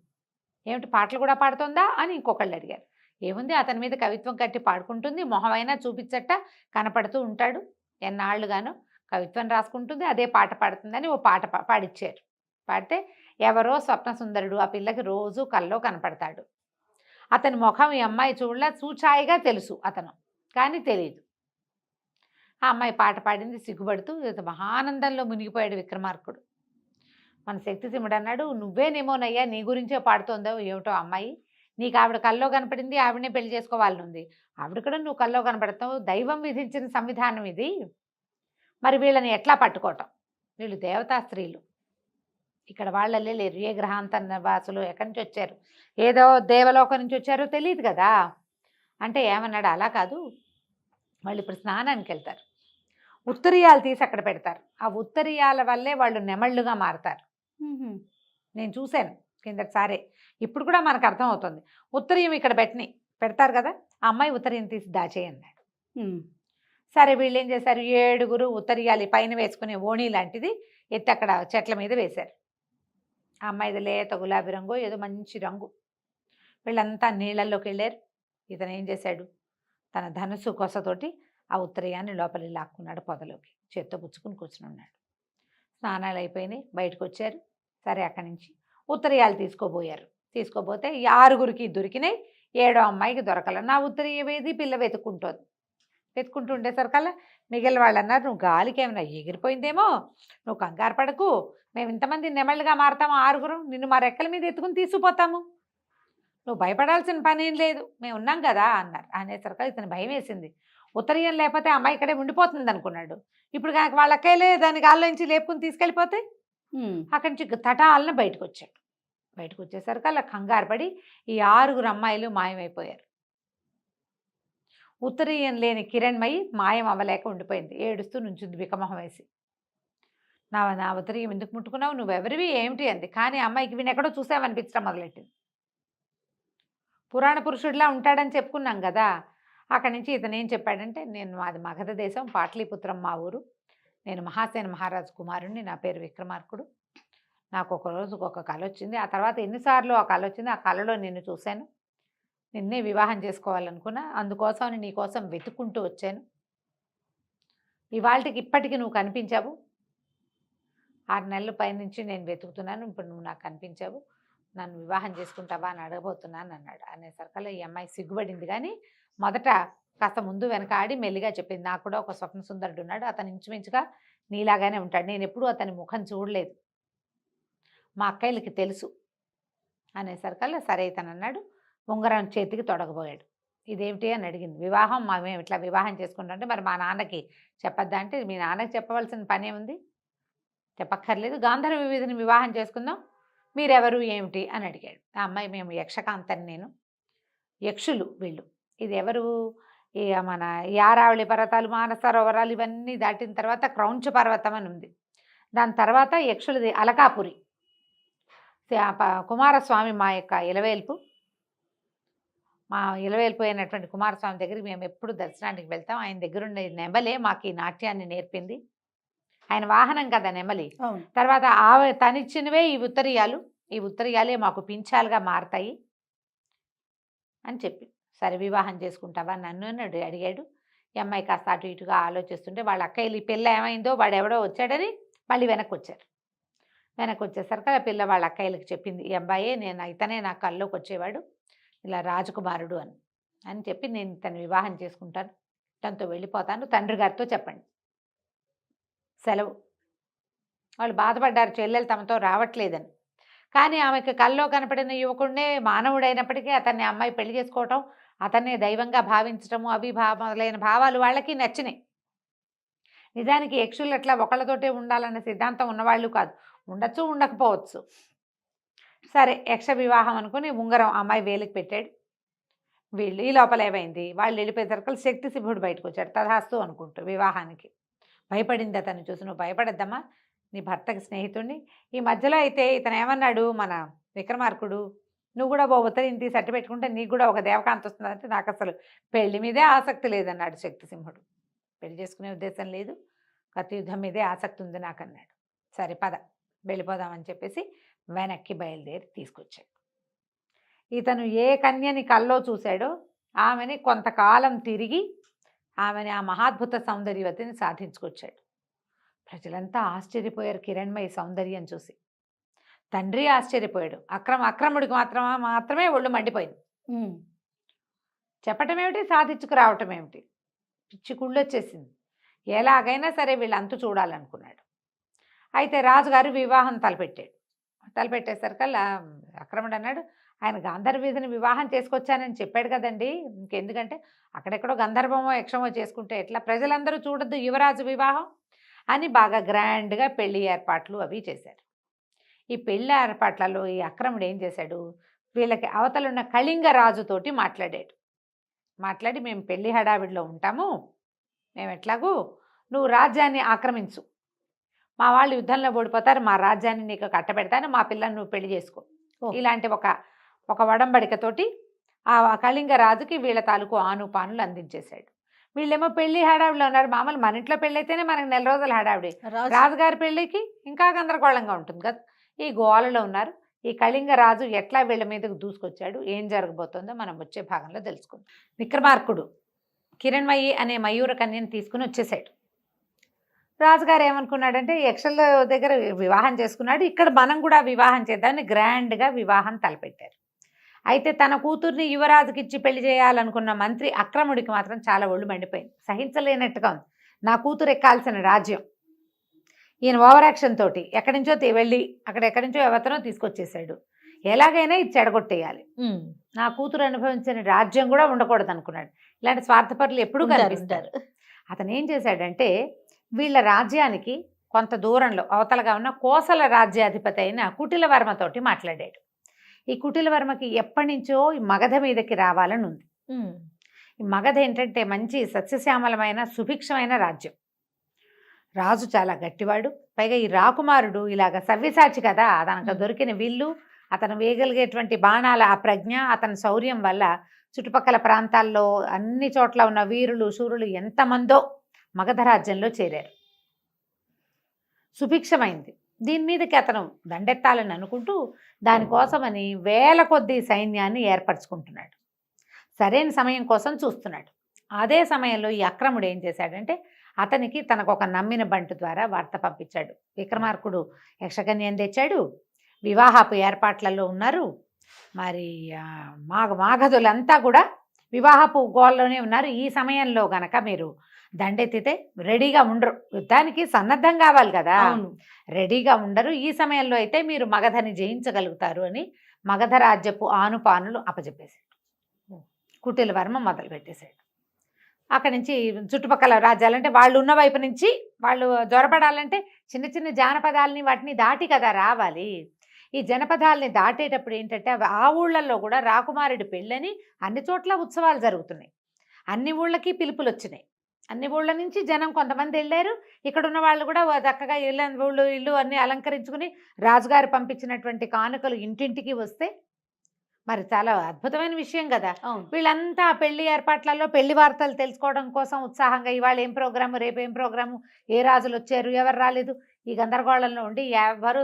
ఏమిటి పాటలు కూడా పాడుతుందా అని ఇంకొకళ్ళు అడిగారు. ఏముంది, అతని మీద కవిత్వం కట్టి పాడుకుంటుంది, మొహమైనా చూపించట కనపడుతూ ఉంటాడు, ఎన్నాళ్ళుగాను కవిత్వం రాసుకుంటుంది, అదే పాట పాడుతుందని ఓ పాట పాడిచ్చారు. పాడితే ఎవరో స్వప్న సుందరుడు ఆ పిల్లకి రోజు కల్లో కనపడతాడు, అతని ముఖం ఈ అమ్మాయి చూడలా చూచాయిగా తెలుసు అతను, కానీ తెలియదు. ఆ అమ్మాయి పాట పాడింది, సిగ్గుపడుతూ మహానందంలో మునిగిపోయాడు విక్రమార్కుడు. మన శక్తిసింహుడు అన్నాడు, నువ్వేనేమోనయ్యా నీ గురించే పాడుతోందో ఏమిటో అమ్మాయి, నీకు ఆవిడ కల్లో కనపడింది, ఆవిడనే పెళ్లి చేసుకోవాలని ఉంది, ఆవిడ కూడా నువ్వు కల్లో కనపడతావు, దైవం విధించిన సంవిధానం ఇది, మరి వీళ్ళని ఎట్లా పట్టుకోవటం, వీళ్ళు దేవతా స్త్రీలు, ఇక్కడ వాళ్ళే లేరు, ఏ గ్రహాంతర వాసులు ఎక్కడి నుంచి వచ్చారు, ఏదో దేవలోకం నుంచి వచ్చారో తెలియదు కదా అంటే ఏమన్నాడు, అలా కాదు, వాళ్ళు ఇప్పుడు స్నానానికి వెళ్తారు, ఉత్తరీయాలు తీసి అక్కడ పెడతారు, ఆ ఉత్తరీయాల వల్లే వాళ్ళు నెమళ్ళుగా మారతారు. నేను చూశాను కిందటిసారే, ఇప్పుడు కూడా మనకు అర్థమవుతుంది. ఉత్తరీయం ఇక్కడ పెడతారు కదా, ఆ అమ్మాయి ఉత్తరీయం తీసి దాచేయన్నాడు. సరే వీళ్ళు ఏం చేశారు, 7 ఉత్తరీయాలు పైన వేసుకునే ఓణి లాంటిది ఎత్తి అక్కడ చెట్ల మీద వేశారు. ఆ అమ్మాయిది లేత గులాబీ రంగు, ఏదో మంచి రంగు. వీళ్ళంతా నీళ్ళల్లోకి వెళ్ళారు. ఇతను ఏం చేశాడు, తన ధనుసు కొసతోటి ఆ ఉత్తరీయాన్ని లోపలికి లాక్కున్నాడు, పొదలోకి చేత్తో పుచ్చుకుని కూర్చుని ఉన్నాడు. స్నానాలు అయిపోయినాయి, బయటకు వచ్చారు. సరే అక్కడి నుంచి ఉత్తరీయాలు తీసుకోబోతే 6 దొరికినాయి, 7వ అమ్మాయికి దొరకల. నా ఉత్తరీయం ఏది, పిల్ల వెతుక్కుంటూ ఉండేసరికల్లా మిగిలిన వాళ్ళు అన్నారు, నువ్వు గాలికి ఏమైనా ఎగిరిపోయిందేమో, నువ్వు కంగారు పడకు, మేము ఇంతమంది నెమళ్ళుగా మారతాము 6, నిన్ను మా రెక్కల మీద ఎత్తుకుని తీసుకుపోతాము, నువ్వు భయపడాల్సిన పని ఏం లేదు, మేము ఉన్నాం కదా అన్నారు. అనేసరికి ఇతను భయం వేసింది. ఉత్తరీయం లేకపోతే అమ్మాయి ఇక్కడే ఉండిపోతుంది అనుకున్నాడు. ఇప్పుడు కనుక వాళ్ళ అక్కయ్యలే దాని గాల్లో నుంచి లేపుకుని తీసుకెళ్ళిపోతే అక్కడి నుంచి తటాలన బయటకు వచ్చాడు. బయటకు వచ్చేసరికి అలా కంగారు పడి ఈ 6 అమ్మాయిలు మాయమైపోయారు. ఉత్తరీయం లేని కిరణ్మయి మాయం అవ్వలేక ఉండిపోయింది, ఏడుస్తూ నుంచుంది బికమొహం వేసి. నా ఉత్తరీయం ఎందుకు ముట్టుకున్నావు, నువ్వెవరివి ఏమిటి అంది. కానీ అమ్మాయికి వీని ఎక్కడో చూసామనిపించడం మొదలెట్టింది. పురాణ పురుషుడిలా ఉంటాడని చెప్పుకున్నాం కదా. అక్కడి నుంచి ఇతను ఏం చెప్పాడంటే, మాది మగధ దేశం, పాటలీపుత్రం మా ఊరు, నేను మహాసేన మహారాజు కుమారుణ్ణి, నా పేరు విక్రమార్కుడు, నాకు ఒక రోజుకు ఒక కళ వచ్చింది, ఆ తర్వాత ఎన్నిసార్లు ఆ కళ వచ్చింది, ఆ కళలో నిన్ను చూశాను, నిన్నే వివాహం చేసుకోవాలనుకున్నా, అందుకోసం నీ కోసం వెతుక్కుంటూ వచ్చాను, ఇవాళకి ఇప్పటికి నువ్వు కనిపించావు, 6 నెలల పైనుంచి నేను వెతుకుతున్నాను, ఇప్పుడు నువ్వు నాకు కనిపించావు, నన్ను వివాహం చేసుకుంటావా అని అడగబోతున్నాను అన్నాడు. అనేసరికల్లా ఈ అమ్మాయి సిగ్గుపడింది, కానీ మొదట కాస్త ముందు వెనక ఆడి మెల్లిగా చెప్పింది, నాకు కూడా ఒక స్వప్న సుందరుడు ఉన్నాడు, అతను ఇంచుమించుగా నీలాగానే ఉంటాడు, నేను ఎప్పుడూ అతని ముఖం చూడలేదు, మా అక్కయ్యలకి తెలుసు. అనేసరికల్లా సరే ఇతను అన్నాడు, ఉంగరం చేతికి తొడగబోయాడు. ఇదేమిటి అని అడిగింది. వివాహం మేము ఇట్లా వివాహం చేసుకుంటామంటే మరి మా నాన్నకి చెప్పొద్దా అంటే, మీ నాన్నకి చెప్పవలసిన పనే ఉంది, చెప్పక్కర్లేదు, గాంధర్వ వీధిని వివాహం చేసుకుందాం, మీరెవరు ఏమిటి అని అడిగాడు. ఆ అమ్మాయి, మేము యక్షకాంతని, నేను యక్షులు వీళ్ళు, ఇది ఎవరు, మన యారావళి పర్వతాలు, మానసరోవరాలు ఇవన్నీ దాటిన తర్వాత క్రౌంచ పర్వతం అని ఉంది, దాని తర్వాత యక్షులది అలకాపురి, కుమారస్వామి మా యొక్క ఇలవేల్పు, మా ఇలవేల్పు అయినటువంటి కుమారస్వామి దగ్గరికి మేము ఎప్పుడు దర్శనానికి వెళ్తాం, ఆయన దగ్గరుండే నెమలే మాకు ఈ నాట్యాన్ని నేర్పింది, ఆయన వాహనం కదా నెమలి. తర్వాత తనిచ్చినవే ఈ ఉత్తరీయాలే మాకు పింఛాలుగా మారతాయి అని చెప్పి, సరే వివాహం చేసుకుంటావా నన్ను అని అడిగాడు. ఈ అమ్మాయి కాస్త అటు ఇటుగా ఆలోచిస్తుంటే వాళ్ళ అక్కయ్యలు, ఈ పిల్ల ఏమైందో వాడు ఎవడో వచ్చాడని మళ్ళీ వెనక్కి వచ్చేసరికి ఆ పిల్ల వాళ్ళ అక్కయ్యలకు చెప్పింది, ఈ అబ్బాయే ఇతనే నా కల్లోకి వచ్చేవాడు, ఇలా రాజకుమారుడు అని చెప్పి, నేను ఇతను వివాహం చేసుకుంటాను, తనతో వెళ్ళిపోతాను, తండ్రి గారితో చెప్పండి, సెలవు. వాళ్ళు బాధపడ్డారు, చెల్లెలు తమతో రావట్లేదని. కానీ ఆమెకు కల్లో కనపడిన యువకుడినే మానవుడైనప్పటికీ అతన్ని అమ్మాయి పెళ్లి చేసుకోవటం, అతన్నే దైవంగా భావించటము, మొదలైన భావాలు వాళ్ళకి నచ్చినాయి. నిజానికి యక్షులు అట్లా ఒకళ్ళతోటే ఉండాలన్న సిద్ధాంతం ఉన్నవాళ్ళు కాదు, ఉండొచ్చు ఉండకపోవచ్చు. సరే యక్ష వివాహం అనుకుని ఉంగరం అమ్మాయి వేలికి పెట్టాడు. వీళ్ళు ఈ లోపల ఏమైంది, వాళ్ళు వెళ్ళిపోయేసరికి శక్తి సింహుడు బయటకు వచ్చాడు, తథాస్తు అనుకుంటూ వివాహానికి. భయపడింది అతను చూసి, నువ్వు భయపడద్దమ్మా, నీ భర్తకి స్నేహితుడిని. ఈ మధ్యలో అయితే ఇతను ఏమన్నాడు, మన విక్రమార్కుడు, నువ్వు కూడా ఓ ఉత్తరీయం తీసి అట్టి పెట్టుకుంటే నీకు కూడా ఒక దేవకాంత వస్తుందంటే, నాకు అసలు పెళ్లి మీదే ఆసక్తి లేదన్నాడు శక్తిసింహుడు. పెళ్లి చేసుకునే ఉద్దేశం లేదు, కత్తి యుద్ధం మీదే ఆసక్తి ఉంది నాకు అన్నాడు. సరే పద వెళ్ళిపోదామని చెప్పేసి వెనక్కి బయలుదేరి తీసుకొచ్చాడు. ఇతను ఏ కన్యని కల్లో చూశాడో ఆమెని కొంతకాలం తిరిగి ఆమెని ఆ మహాద్భుత సౌందర్యవతిని సాధించుకొచ్చాడు. ప్రజలంతా ఆశ్చర్యపోయారు కిరణ్మయి సౌందర్యం చూసి. తండ్రి ఆశ్చర్యపోయాడు. అక్రముడికి మాత్రమే ఒళ్ళు మండిపోయింది. చెప్పటం ఏమిటి, సాధించుకురావటం ఏమిటి, పిచ్చి కుళ్ళొచ్చేసింది. ఎలాగైనా సరే వీళ్ళు అంతు చూడాలనుకున్నాడు. అయితే రాజుగారు వివాహం తలపెట్టేసరికల్లా అక్రముడు అన్నాడు, ఆయన గాంధర్వీధిని వివాహం చేసుకొచ్చానని చెప్పాడు కదండి, ఇంకెందుకంటే అక్కడెక్కడో గంధర్వమో యక్షమో చేసుకుంటే ఎట్లా, ప్రజలందరూ చూడొద్దు యువరాజు వివాహం అని బాగా గ్రాండ్గా పెళ్లి ఏర్పాట్లు అవి చేశారు. ఈ పెళ్లి ఏర్పాట్లలో ఈ అక్రముడు ఏం చేశాడు, వీళ్ళకి అవతలున్న కళింగ రాజుతోటి మాట్లాడి మేము పెళ్లి హడావిడిలో ఉంటాము, మేము ఎట్లాగూ నువ్వు రాజ్యాన్ని ఆక్రమించు, మా వాళ్ళు యుద్ధంలో ఓడిపోతారు, మా రాజ్యాన్ని నీకు కట్టబెడతాను, మా పిల్లని నువ్వు పెళ్లి చేసుకో, ఇలాంటి ఒక వడంబడికతోటి ఆ కళింగ రాజుకి వీళ్ళ తాలూకు ఆనుపానులు అందించేశాడు. వీళ్ళేమో పెళ్లి హడావిడిలో ఉన్నారు. మామూలు మన ఇంట్లో పెళ్ళి అయితేనే మనకు 4 రోజుల హడావిడి, రాజుగారి పెళ్లికి ఇంకా గందరగోళంగా ఉంటుంది కదా. ఈ గోలలో ఉన్నారు. ఈ కళింగ రాజు ఎట్లా వీళ్ళ మీదకు దూసుకొచ్చాడు, ఏం జరగబోతుందో మనం వచ్చే భాగంలో తెలుసుకుందాం. విక్రమార్కుడు కిరణ్మయి అనే మయూర కన్యను తీసుకుని వచ్చేసాడు. రాజుగారు ఏమనుకున్నాడంటే యక్షల దగ్గర వివాహం చేసుకున్నాడు, ఇక్కడ మనం కూడా వివాహం చేద్దామని గ్రాండ్గా వివాహం తలపెట్టారు. అయితే తన కూతుర్ని యువరాజుకి ఇచ్చి పెళ్లి చేయాలనుకున్న మంత్రి అక్రముడికి మాత్రం చాలా ఒళ్ళు మండిపోయింది. సహించలేనట్టుగా ఉంది. నా కూతురు ఎక్కాల్సిన రాజ్యం, ఈయన ఓవర్ యాక్షన్ తోటి ఎక్కడి నుంచో వెళ్ళి ఎక్కడి నుంచో ఎవతనో తీసుకొచ్చేసాడు. ఎలాగైనా ఇది చెడగొట్టేయాలి, నా కూతురు అనుభవించిన రాజ్యం కూడా ఉండకూడదు అనుకున్నాడు. ఇలాంటి స్వార్థపరులు ఎప్పుడూ కనిపిస్తారు. అతను ఏం చేశాడంటే వీళ్ళ రాజ్యానికి కొంత దూరంలో అవతలగా ఉన్న కోసల రాజ్యాధిపతి అయిన కుటిలవర్మతోటి మాట్లాడాడు. ఈ కుటిలవర్మకి ఎప్పటి నుంచో ఈ మగధ మీదకి రావాలని ఉంది. ఈ మగధ ఏంటంటే మంచి సస్యశ్యామలమైన సుభిక్షమైన రాజ్యం. రాజు చాలా గట్టివాడు, పైగా ఈ రాకుమారుడు ఇలాగ సవ్యసాచి కదా, తనకు దొరికిన విల్లు, అతను వేయగలిగేటువంటి బాణాల ఆ ప్రజ్ఞ, అతని శౌర్యం వల్ల చుట్టుపక్కల ప్రాంతాల్లో అన్ని చోట్ల ఉన్న వీరులు శూరులు ఎంతమందో మగధ రాజ్యంలో చేరారు. సుభిక్షమైంది. దీని మీదకి అతను దండెత్తాలని అనుకుంటూ దానికోసమని వేల కొద్దీ సైన్యాన్ని ఏర్పరచుకుంటున్నాడు. సరైన సమయం కోసం చూస్తున్నాడు. అదే సమయంలో ఈ అక్రముడు ఏం చేశాడంటే అతనికి తనకు ఒక నమ్మిన బంటు ద్వారా వార్త పంపించాడు. విక్రమార్కుడు యక్షకన్యను తెచ్చాడు, వివాహపు ఏర్పాట్లలో ఉన్నారు, మరి మాగధులంతా కూడా వివాహపు గోల్లోనే ఉన్నారు. ఈ సమయంలో గనక మీరు దండెత్తితే రెడీగా ఉండరు, యుద్ధానికి సన్నద్ధం కావాలి కదా, రెడీగా ఉండరు. ఈ సమయంలో అయితే మీరు మగధని జయించగలుగుతారు అని మగధ రాజ్యపు ఆనుపానులు అప్పచెప్పేశాడు. కుటిలవర్మ మొదలు పెట్టేశాడు. అక్కడి నుంచి చుట్టుపక్కల రాజ్యాలంటే వాళ్ళు ఉన్న వైపు నుంచి వాళ్ళు జ్వరపడాలంటే చిన్న చిన్న జానపదాలని వాటిని దాటి కదా రావాలి. ఈ జనపదాలని దాటేటప్పుడు ఏంటంటే ఆ ఊళ్ళల్లో కూడా రాకుమారుడి పెళ్ళని అన్ని చోట్ల ఉత్సవాలు జరుగుతున్నాయి. అన్ని ఊళ్ళకి పిలుపులు వచ్చినాయి. అన్ని ఊళ్ళ నుంచి జనం కొంతమంది వెళ్ళారు. ఇక్కడ ఉన్న వాళ్ళు కూడా చక్కగా ఇల్లు అన్నీ అలంకరించుకుని రాజుగారు పంపించినటువంటి కానుకలు ఇంటింటికి వస్తే మరి చాలా అద్భుతమైన విషయం కదా. వీళ్ళంతా పెళ్లి ఏర్పాట్లలో పెళ్లి వార్తలు తెలుసుకోవడం కోసం ఉత్సాహంగా ఇవాళ ఏం ప్రోగ్రాము, రేపు ఏం ప్రోగ్రాము, ఏ రాజులు వచ్చారు, ఎవరు రాలేదు, ఈ గందరగోళంలో ఉండి ఎవరు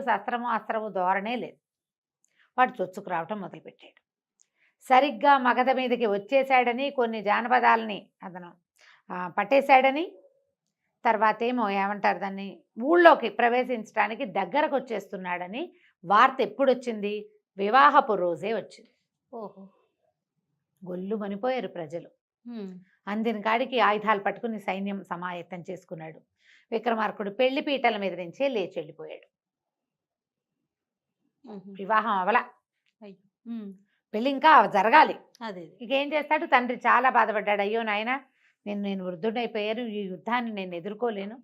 అస్త్రము ధోరణే లేదు. వాడు చొచ్చుకు రావటం మొదలుపెట్టాడు. సరిగ్గా మగధ మీదకి వచ్చేసాడని, కొన్ని జానపదాలని అతను పట్టేశాడని, తర్వాత ఏమో ఏమంటారు దాన్ని, ఊళ్ళోకి ప్రవేశించడానికి దగ్గరకు వచ్చేస్తున్నాడని వార్త ఎప్పుడు వచ్చింది, వివాహపు రోజే వచ్చింది. ఓహో, గొల్లు మనిపోయారు ప్రజలు. అందిన కాడికి ఆయుధాలు పట్టుకుని సైన్యం సమాయత్తం చేసుకున్నాడు. విక్రమార్కుడు పెళ్లి పీటల మీద నుంచే లేచి వెళ్ళిపోయాడు. వివాహం అవలా, పెళ్ళి ఇంకా జరగాలి. ఇకేం చేస్తాడు, తండ్రి చాలా బాధపడ్డాడు. అయ్యో నాయన, నేను వృద్ధుడైపోయాను, ఈ యుద్ధాన్ని నేను ఎదుర్కోలేను,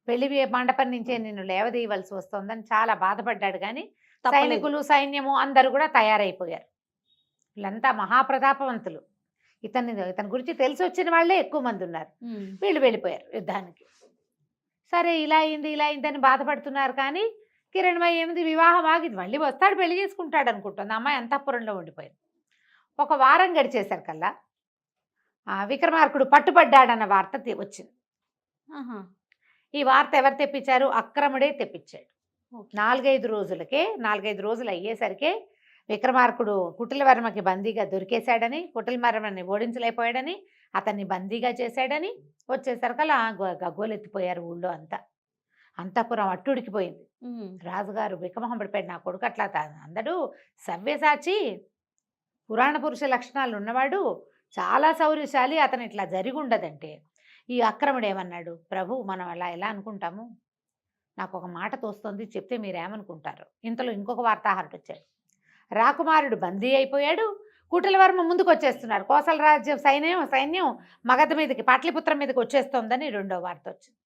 పెళ్లి మండపం నుంచే నిన్ను లేవదీయవలసి వస్తుందని చాలా బాధపడ్డాడు. కానీ సైనికులు సైన్యము అందరూ కూడా తయారైపోయారు. వీళ్ళంతా మహాప్రతాపవంతులు. ఇతని గురించి తెలిసి వచ్చిన వాళ్ళే ఎక్కువ మంది ఉన్నారు. వీళ్ళు వెళ్ళిపోయారు యుద్ధానికి. సరే ఇలా అయిందని బాధపడుతున్నారు. కానీ కిరణ్మయి ఏమిది, వివాహం ఆగింది, మళ్ళీ వస్తాడు, పెళ్లి చేసుకుంటాడు అనుకుంటుంది. అమ్మాయి అంతఃపురంలో ఉండిపోయింది. ఒక వారం గడిచేసరికల్లా విక్రమార్కుడు పట్టుబడ్డాడన్న వార్త వచ్చింది. ఈ వార్త ఎవరు తెప్పించారు? అక్రముడే తెప్పించాడు. ఓకే. 4-5 రోజులు అయ్యేసరికి విక్రమార్కుడు కుటిలవర్మకి బందీగా దొరికేశాడని, కుటిలవర్మని ఓడించలేకపోయాడని, అతన్ని బందీగా చేశాడని వచ్చేసరికల్లా గగ్గోలెత్తిపోయారు ఊళ్ళో అంతా. అంతఃపురం అట్టుడికిపోయింది. రాజుగారు బిక్కమొహం పడిపోయాడు, నా కొడుకు అట్లా అందడు సవ్యసాచి, పురాణ పురుష లక్షణాలు ఉన్నవాడు, చాలా శౌర్యశాలి, అతను ఇట్లా జరిగి ఉండదంటే ఈ అక్రముడు ఏమన్నాడు? ప్రభు, మనం అలా ఎలా అనుకుంటాము? నాకు ఒక మాట తోస్తుంది, చెప్తే మీరేమనుకుంటారు? ఇంతలో ఇంకొక వార్తాహరుడు వచ్చాడు. రాకుమారుడు బందీ అయిపోయాడు, కుటిలవర్మ ముందుకు వచ్చేస్తున్నారు, కోసల రాజ్యం సైన్యం మగధ మీదకి, పాట్లిపుత్రం మీదకి వచ్చేస్తోందని రెండో వార్త వచ్చింది.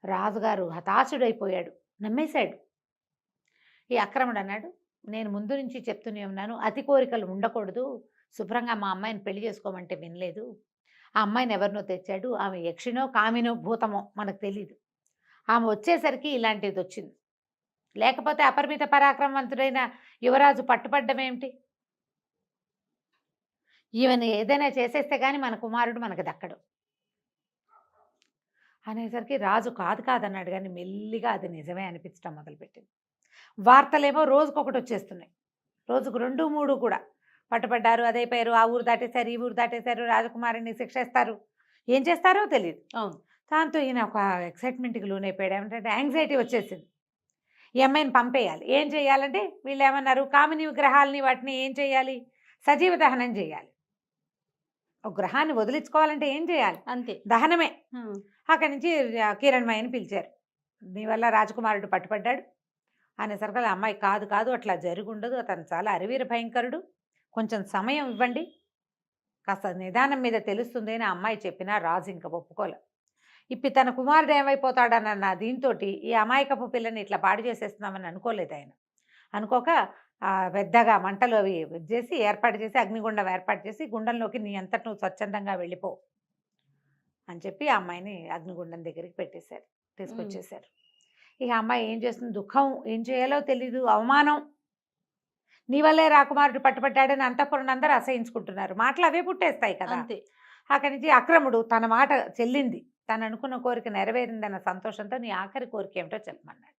రాజుగారు హతాశుడైపోయాడు, నమ్మేశాడు. ఈ అక్రముడు అన్నాడు, నేను ముందు నుంచి చెప్తూనే ఉన్నాను, అతి కోరికలు ఉండకూడదు, శుభ్రంగా మా అమ్మాయిని పెళ్లి చేసుకోమంటే వినలేదు. ఆ అమ్మాయిని ఎవరినో తెచ్చాడు, ఆమె యక్షినో కామినో భూతమో మనకు తెలీదు. ఆమె వచ్చేసరికి ఇలాంటిది వచ్చింది, లేకపోతే అపరిమిత పరాక్రమవంతుడైన యువరాజు పట్టుపడ్డం ఏమిటి? ఈవెన్ ఏదైనా చేసేస్తే కానీ మన కుమారుడు మనకు దక్కడు అనేసరికి రాజు కాదన్నాడు, కానీ మెల్లిగా అది నిజమే అనిపించడం మొదలుపెట్టింది. వార్తలేమో రోజుకొకటి వచ్చేస్తున్నాయి, రోజుకు 2-3 కూడా. పట్టుపడ్డారు, అదైపోయారు, ఆ ఊరు దాటేశారు, ఈ ఊరు దాటేశారు, రాజకుమారిని శిక్షేస్తారు, ఏం చేస్తారో తెలియదు. అవును. దాంతో ఈయన ఒక ఎక్సైట్మెంట్కి లోనైపోయాడు. ఏమంటే యాంగ్జైటీ వచ్చేసింది, ఈ అమ్మాయిని పంపేయాలి. ఏం చేయాలంటే వీళ్ళు ఏమన్నారు, కామిని విగ్రహాలని వాటిని ఏం చేయాలి? సజీవ దహనం చేయాలి. ఒక గ్రహాన్ని వదిలించుకోవాలంటే ఏం చేయాలి? అంతే, దహనమే. అక్కడి నుంచి కిరణ్మయ్యని పిలిచారు. నీ వల్ల రాజకుమారుడు పట్టుపడ్డాడు అనేసరికి అమ్మాయి కాదు అట్లా జరుగుండదు, అతను చాలా అరివీర భయంకరుడు, కొంచెం సమయం ఇవ్వండి, కాస్త నిదానం మీద తెలుస్తుంది అని అమ్మాయి చెప్పినా రాజు ఇంకా ఒప్పుకోలే. తన కుమారుడు ఏమైపోతాడన్న దీంతో ఈ అమాయకపు పిల్లని ఇట్లా పాడు చేసేస్తున్నామని అనుకోలేదు ఆయన. అనుకోక పెద్దగా మంటలు అవి చేసి ఏర్పాటు చేసి, అగ్నిగుండం ఏర్పాటు చేసి, గుండంలోకి నీ అంతటి నువ్వు స్వచ్ఛందంగా వెళ్ళిపో అని చెప్పి ఆ అమ్మాయిని అగ్నిగుండం దగ్గరికి పెట్టేశారు, తీసుకొచ్చేశారు. ఇక అమ్మాయి ఏం చేస్తుంది, దుఃఖం, ఏం చేయాలో తెలీదు, అవమానం. నీ వల్లే రాకుమారుడు పట్టుపట్టాడని అంతఃపురం అందరూ అసహించుకుంటున్నారు, మాటలు అవే పుట్టేస్తాయి కదా. అంతే. అక్కడి నుంచి అక్రముడు తన మాట చెల్లింది, తను అనుకున్న కోరిక నెరవేరిందన్న సంతోషంతో నీ ఆఖరి కోరిక ఏమిటో చెప్పమన్నాడు.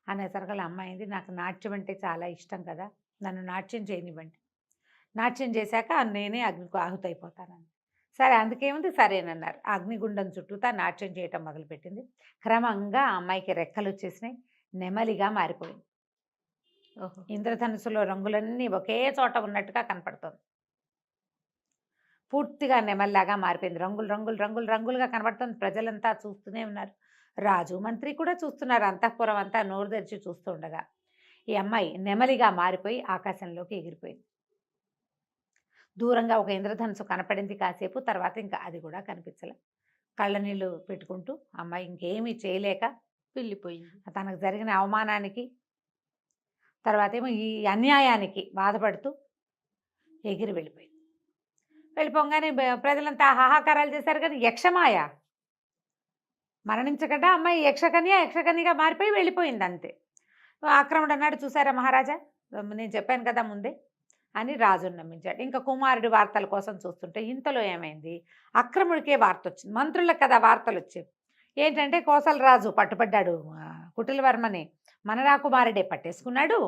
అనేసరికి అమ్మాయింది, నాకు నాట్యం అంటే చాలా ఇష్టం కదా, నన్ను నాట్యం చేయనివ్వండి, నాట్యం చేశాక నేనే అగ్నికి ఆహుతైపోతానని. సరే, అందుకేముంది, సరేనన్నారు. అగ్నిగుండం చుట్టూతా నాట్యం చేయటం మొదలుపెట్టింది. క్రమంగా ఆ అమ్మాయికి రెక్కలు వచ్చేసినాయి, నెమలిగా మారిపోయింది. ఇంద్రధనుసులో రంగులన్నీ ఒకే చోట ఉన్నట్టుగా కనపడుతుంది, పూర్తిగా నెమల్లాగా మారిపోయింది, రంగులుగా కనబడుతుంది. ప్రజలంతా చూస్తూనే ఉన్నారు, రాజు మంత్రి కూడా చూస్తున్నారు, అంతఃపురం అంతా నోరు తెరిచి చూస్తూ ఉండగా ఈ అమ్మాయి నెమలిగా మారిపోయి ఆకాశంలోకి ఎగిరిపోయింది. దూరంగా ఒక ఇంద్రధనుసు కనపడింది కాసేపు, తర్వాత ఇంకా అది కూడా కనిపించలే. కళ్ళ నీళ్ళు పెట్టుకుంటూ అమ్మాయి ఇంకేమీ చేయలేక వెళ్ళిపోయింది. తనకు జరిగిన అవమానానికి, తర్వాత ఏమో ఈ అన్యాయానికి బాధపడుతూ ఎగిరి వెళ్ళిపోయింది. వెళ్ళిపోగానే ప్రజలంతా హాహాకారాలు చేశారు. కానీ యక్షమాయ మరణించకుండా అమ్మాయి యక్షకన్యగా మారిపోయి వెళ్ళిపోయింది అంతే. ఆక్రముడు అన్నాడు, చూసారా మహారాజా, నేను చెప్పాను కదా ముందే అని రాజును నమ్మించాడు. ఇంకా కుమారుడి వార్తల కోసం చూస్తుంటే ఇంతలో ఏమైంది, అక్రముడికే వార్త వచ్చింది. మంత్రులకు కదా వార్తలు వచ్చేవి. ఏంటంటే కోసల రాజు పట్టుపడ్డాడు, కుటిలవర్మని మన రాకుమారుడే పట్టేసుకున్నాడు,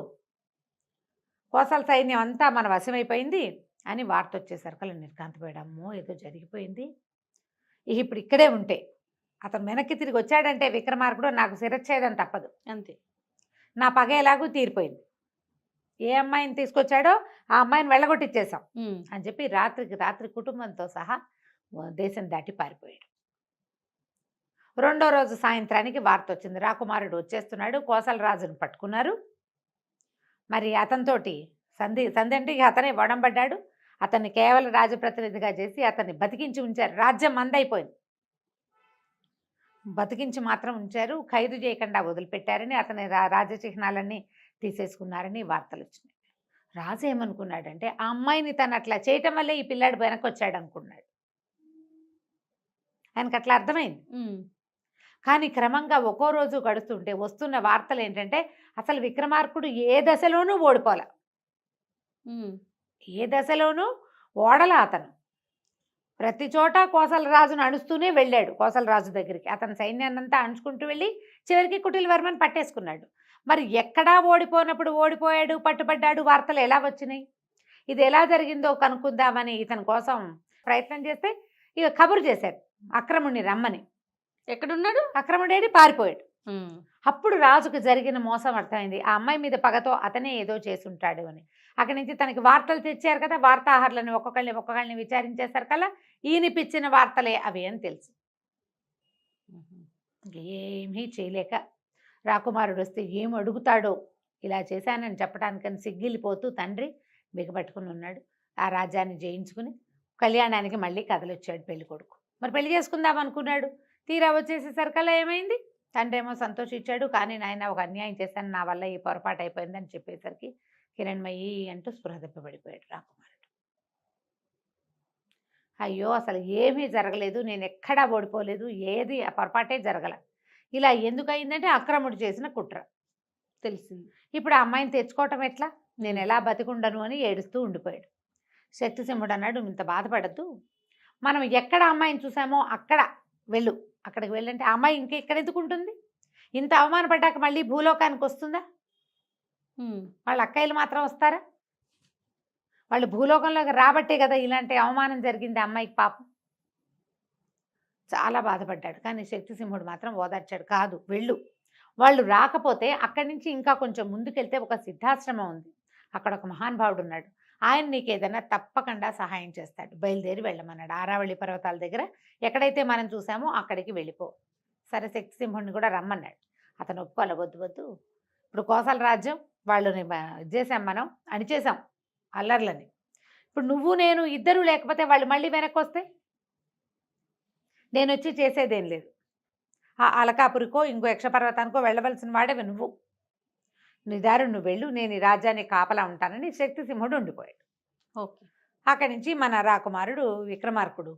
కోసల సైన్యం అంతా మన వశమైపోయింది అని వార్త వచ్చేసరికి నిర్ఘాంతపోయాడు. అమ్మో, ఏదో జరిగిపోయింది, ఇప్పుడు ఇక్కడే ఉంటే అతను వెనక్కి తిరిగి వచ్చాడంటే విక్రమార్కుడు నాకు శిరచ్ఛేదం తప్పదు, అంతే, నా పగ ఎలాగూ తీరిపోయింది. ఏ అమ్మాయిని తీసుకొచ్చాడో ఆ అమ్మాయిని వెళ్ళగొట్టిచ్చేసాం అని చెప్పి రాత్రికి రాత్రి కుటుంబంతో సహా దేశం దాటి పారిపోయాడు. రెండో రోజు సాయంత్రానికి వార్త వచ్చింది, రాకుమారుడు వచ్చేస్తున్నాడు, కోసల రాజును పట్టుకున్నారు. మరి అతనితోటి సంధి అంటే ఇక అతనే వడంబడ్డాడు. అతన్ని కేవలం రాజప్రతినిధిగా చేసి అతన్ని బతికించి ఉంచారు. రాజ్యం మందైపోయింది, బతికించి మాత్రం ఉంచారు, ఖైదు చేయకుండా వదిలిపెట్టారని, అతని రాజచిహ్నాలన్నీ తీసేసుకున్నారని వార్తలు వచ్చినాయి. రాజు ఏమనుకున్నాడంటే ఆ అమ్మాయిని తను అట్లా చేయటం వల్లే ఈ పిల్లాడు వెనక్కి వచ్చాడు అనుకున్నాడు. ఆయనకు అట్లా అర్థమైంది. కానీ క్రమంగా ఒక్కో రోజు గడుస్తుంటే వస్తున్న వార్తలు ఏంటంటే అసలు విక్రమార్కుడు ఏ దశలోనూ ఓడిపోలే, ఏ దశలోనూ ఓడలా. అతను ప్రతి చోట కోసలరాజును అణుస్తూనే వెళ్ళాడు కోసలరాజు దగ్గరికి. అతని సైన్యాన్నంతా అణుచుకుంటూ వెళ్ళి చివరికి కుటిలవర్మని పట్టేసుకున్నాడు. మరి ఎక్కడా ఓడిపోయినప్పుడు ఓడిపోయాడు, పట్టుబడ్డాడు వార్తలు ఎలా వచ్చినాయి? ఇది ఎలా జరిగిందో కనుక్కుందామని ఇతని కోసం ప్రయత్నం చేస్తే ఇక కబురు చేశాడు అక్రముడిని రమ్మని. ఎక్కడున్నాడు? అక్రముడేడి పారిపోయాడు. అప్పుడు రాజుకు జరిగిన మోసం అర్థమైంది. ఆ అమ్మాయి మీద పగతో అతనే ఏదో చేసుంటాడు అని. అక్కడి నుంచి తనకి వార్తలు తెచ్చారు కదా, వార్తాహరులను ఒక్కొక్కళ్ళని విచారించేశారు కదా, ఈయనిపిచ్చిన వార్తలే అవి అని తెలుసు. ఏమీ చేయలేక రాకుమారుడు వస్తే ఏం అడుగుతాడో, ఇలా చేశానని చెప్పడానికని సిగ్గిల్లిపోతూ తండ్రి బిగపట్టుకుని ఉన్నాడు. ఆ రాజ్యాన్ని జయించుకుని కళ్యాణానికి మళ్ళీ కదలొచ్చాడు పెళ్లి కొడుకు. మరి పెళ్లి చేసుకుందాం అనుకున్నాడు. తీరా వచ్చేసేసరికల్లా ఏమైంది? తండ్రి ఏమో సంతోషించాడు, కానీ నాయన ఒక అన్యాయం చేశాను, నా వల్ల ఈ పొరపాటు అయిపోయిందని చెప్పేసరికి కిరణ్మయి అంటూ స్పృహ తప్పిపడిపోయాడు రాకుమారుడు. అయ్యో అసలు ఏమీ జరగలేదు, నేను ఎక్కడా ఓడిపోలేదు, ఏది ఆ పొరపాటే జరగల. ఇలా ఎందుకు అయిందంటే అక్రముడు చేసిన కుట్ర తెలిసింది. ఇప్పుడు ఆ అమ్మాయిని తెచ్చుకోవటం ఎట్లా, నేను ఎలా బతికుండను అని ఏడుస్తూ ఉండిపోయాడు. శక్తిసింహుడు అన్నాడు, ఇంత బాధపడద్దు, మనం ఎక్కడ అమ్మాయిని చూసామో అక్కడ వెళ్ళు. అక్కడికి వెళ్ళంటే ఆ అమ్మాయి ఇంకా ఇక్కడ ఎందుకు ఉంటుంది? ఇంత అవమానపడ్డాక మళ్ళీ భూలోకానికి వస్తుందా? వాళ్ళ అక్కయ్యలు మాత్రం వస్తారా? వాళ్ళు భూలోకంలోకి రాబట్టే కదా ఇలాంటి అవమానం జరిగింది అమ్మాయికి. పాపం చాలా బాధపడ్డాడు. కానీ శక్తిసింహుడు మాత్రం ఓదార్చాడు, కాదు వెళ్ళు, వాళ్ళు రాకపోతే అక్కడి నుంచి ఇంకా కొంచెం ముందుకెళ్తే ఒక సిద్ధాశ్రమం ఉంది, అక్కడ ఒక మహానుభావుడు ఉన్నాడు, ఆయన నీకు ఏదైనా తప్పకుండా సహాయం చేస్తాడు, బయలుదేరి వెళ్ళమన్నాడు. ఆరావళి పర్వతాల దగ్గర ఎక్కడైతే మనం చూసామో అక్కడికి వెళ్ళిపో. సరే శక్తిసింహుడిని కూడా రమ్మన్నాడు. అతను ఒప్పుకోవాలి, వద్దు వద్దు, ఇప్పుడు కోసల రాజ్యం వాళ్ళని చేసాం, మనం అణిచేసాం అల్లర్లని, ఇప్పుడు నువ్వు నేను ఇద్దరు లేకపోతే వాళ్ళు మళ్ళీ వెనక్కి వస్తే నేను వచ్చి చేసేదేం లేదు. ఆ అలకాపురికో ఇంకో యక్షపర్వతానికో వెళ్ళవలసిన వాడే నువ్వు, నీ దారి నువ్వు వెళ్ళు, నేను ఈ రాజ్యానికి కాపలా ఉంటానని శక్తిసింహుడు ఉండిపోయాడు. ఓకే. అక్కడి నుంచి మన రాకుమారుడు విక్రమార్కుడు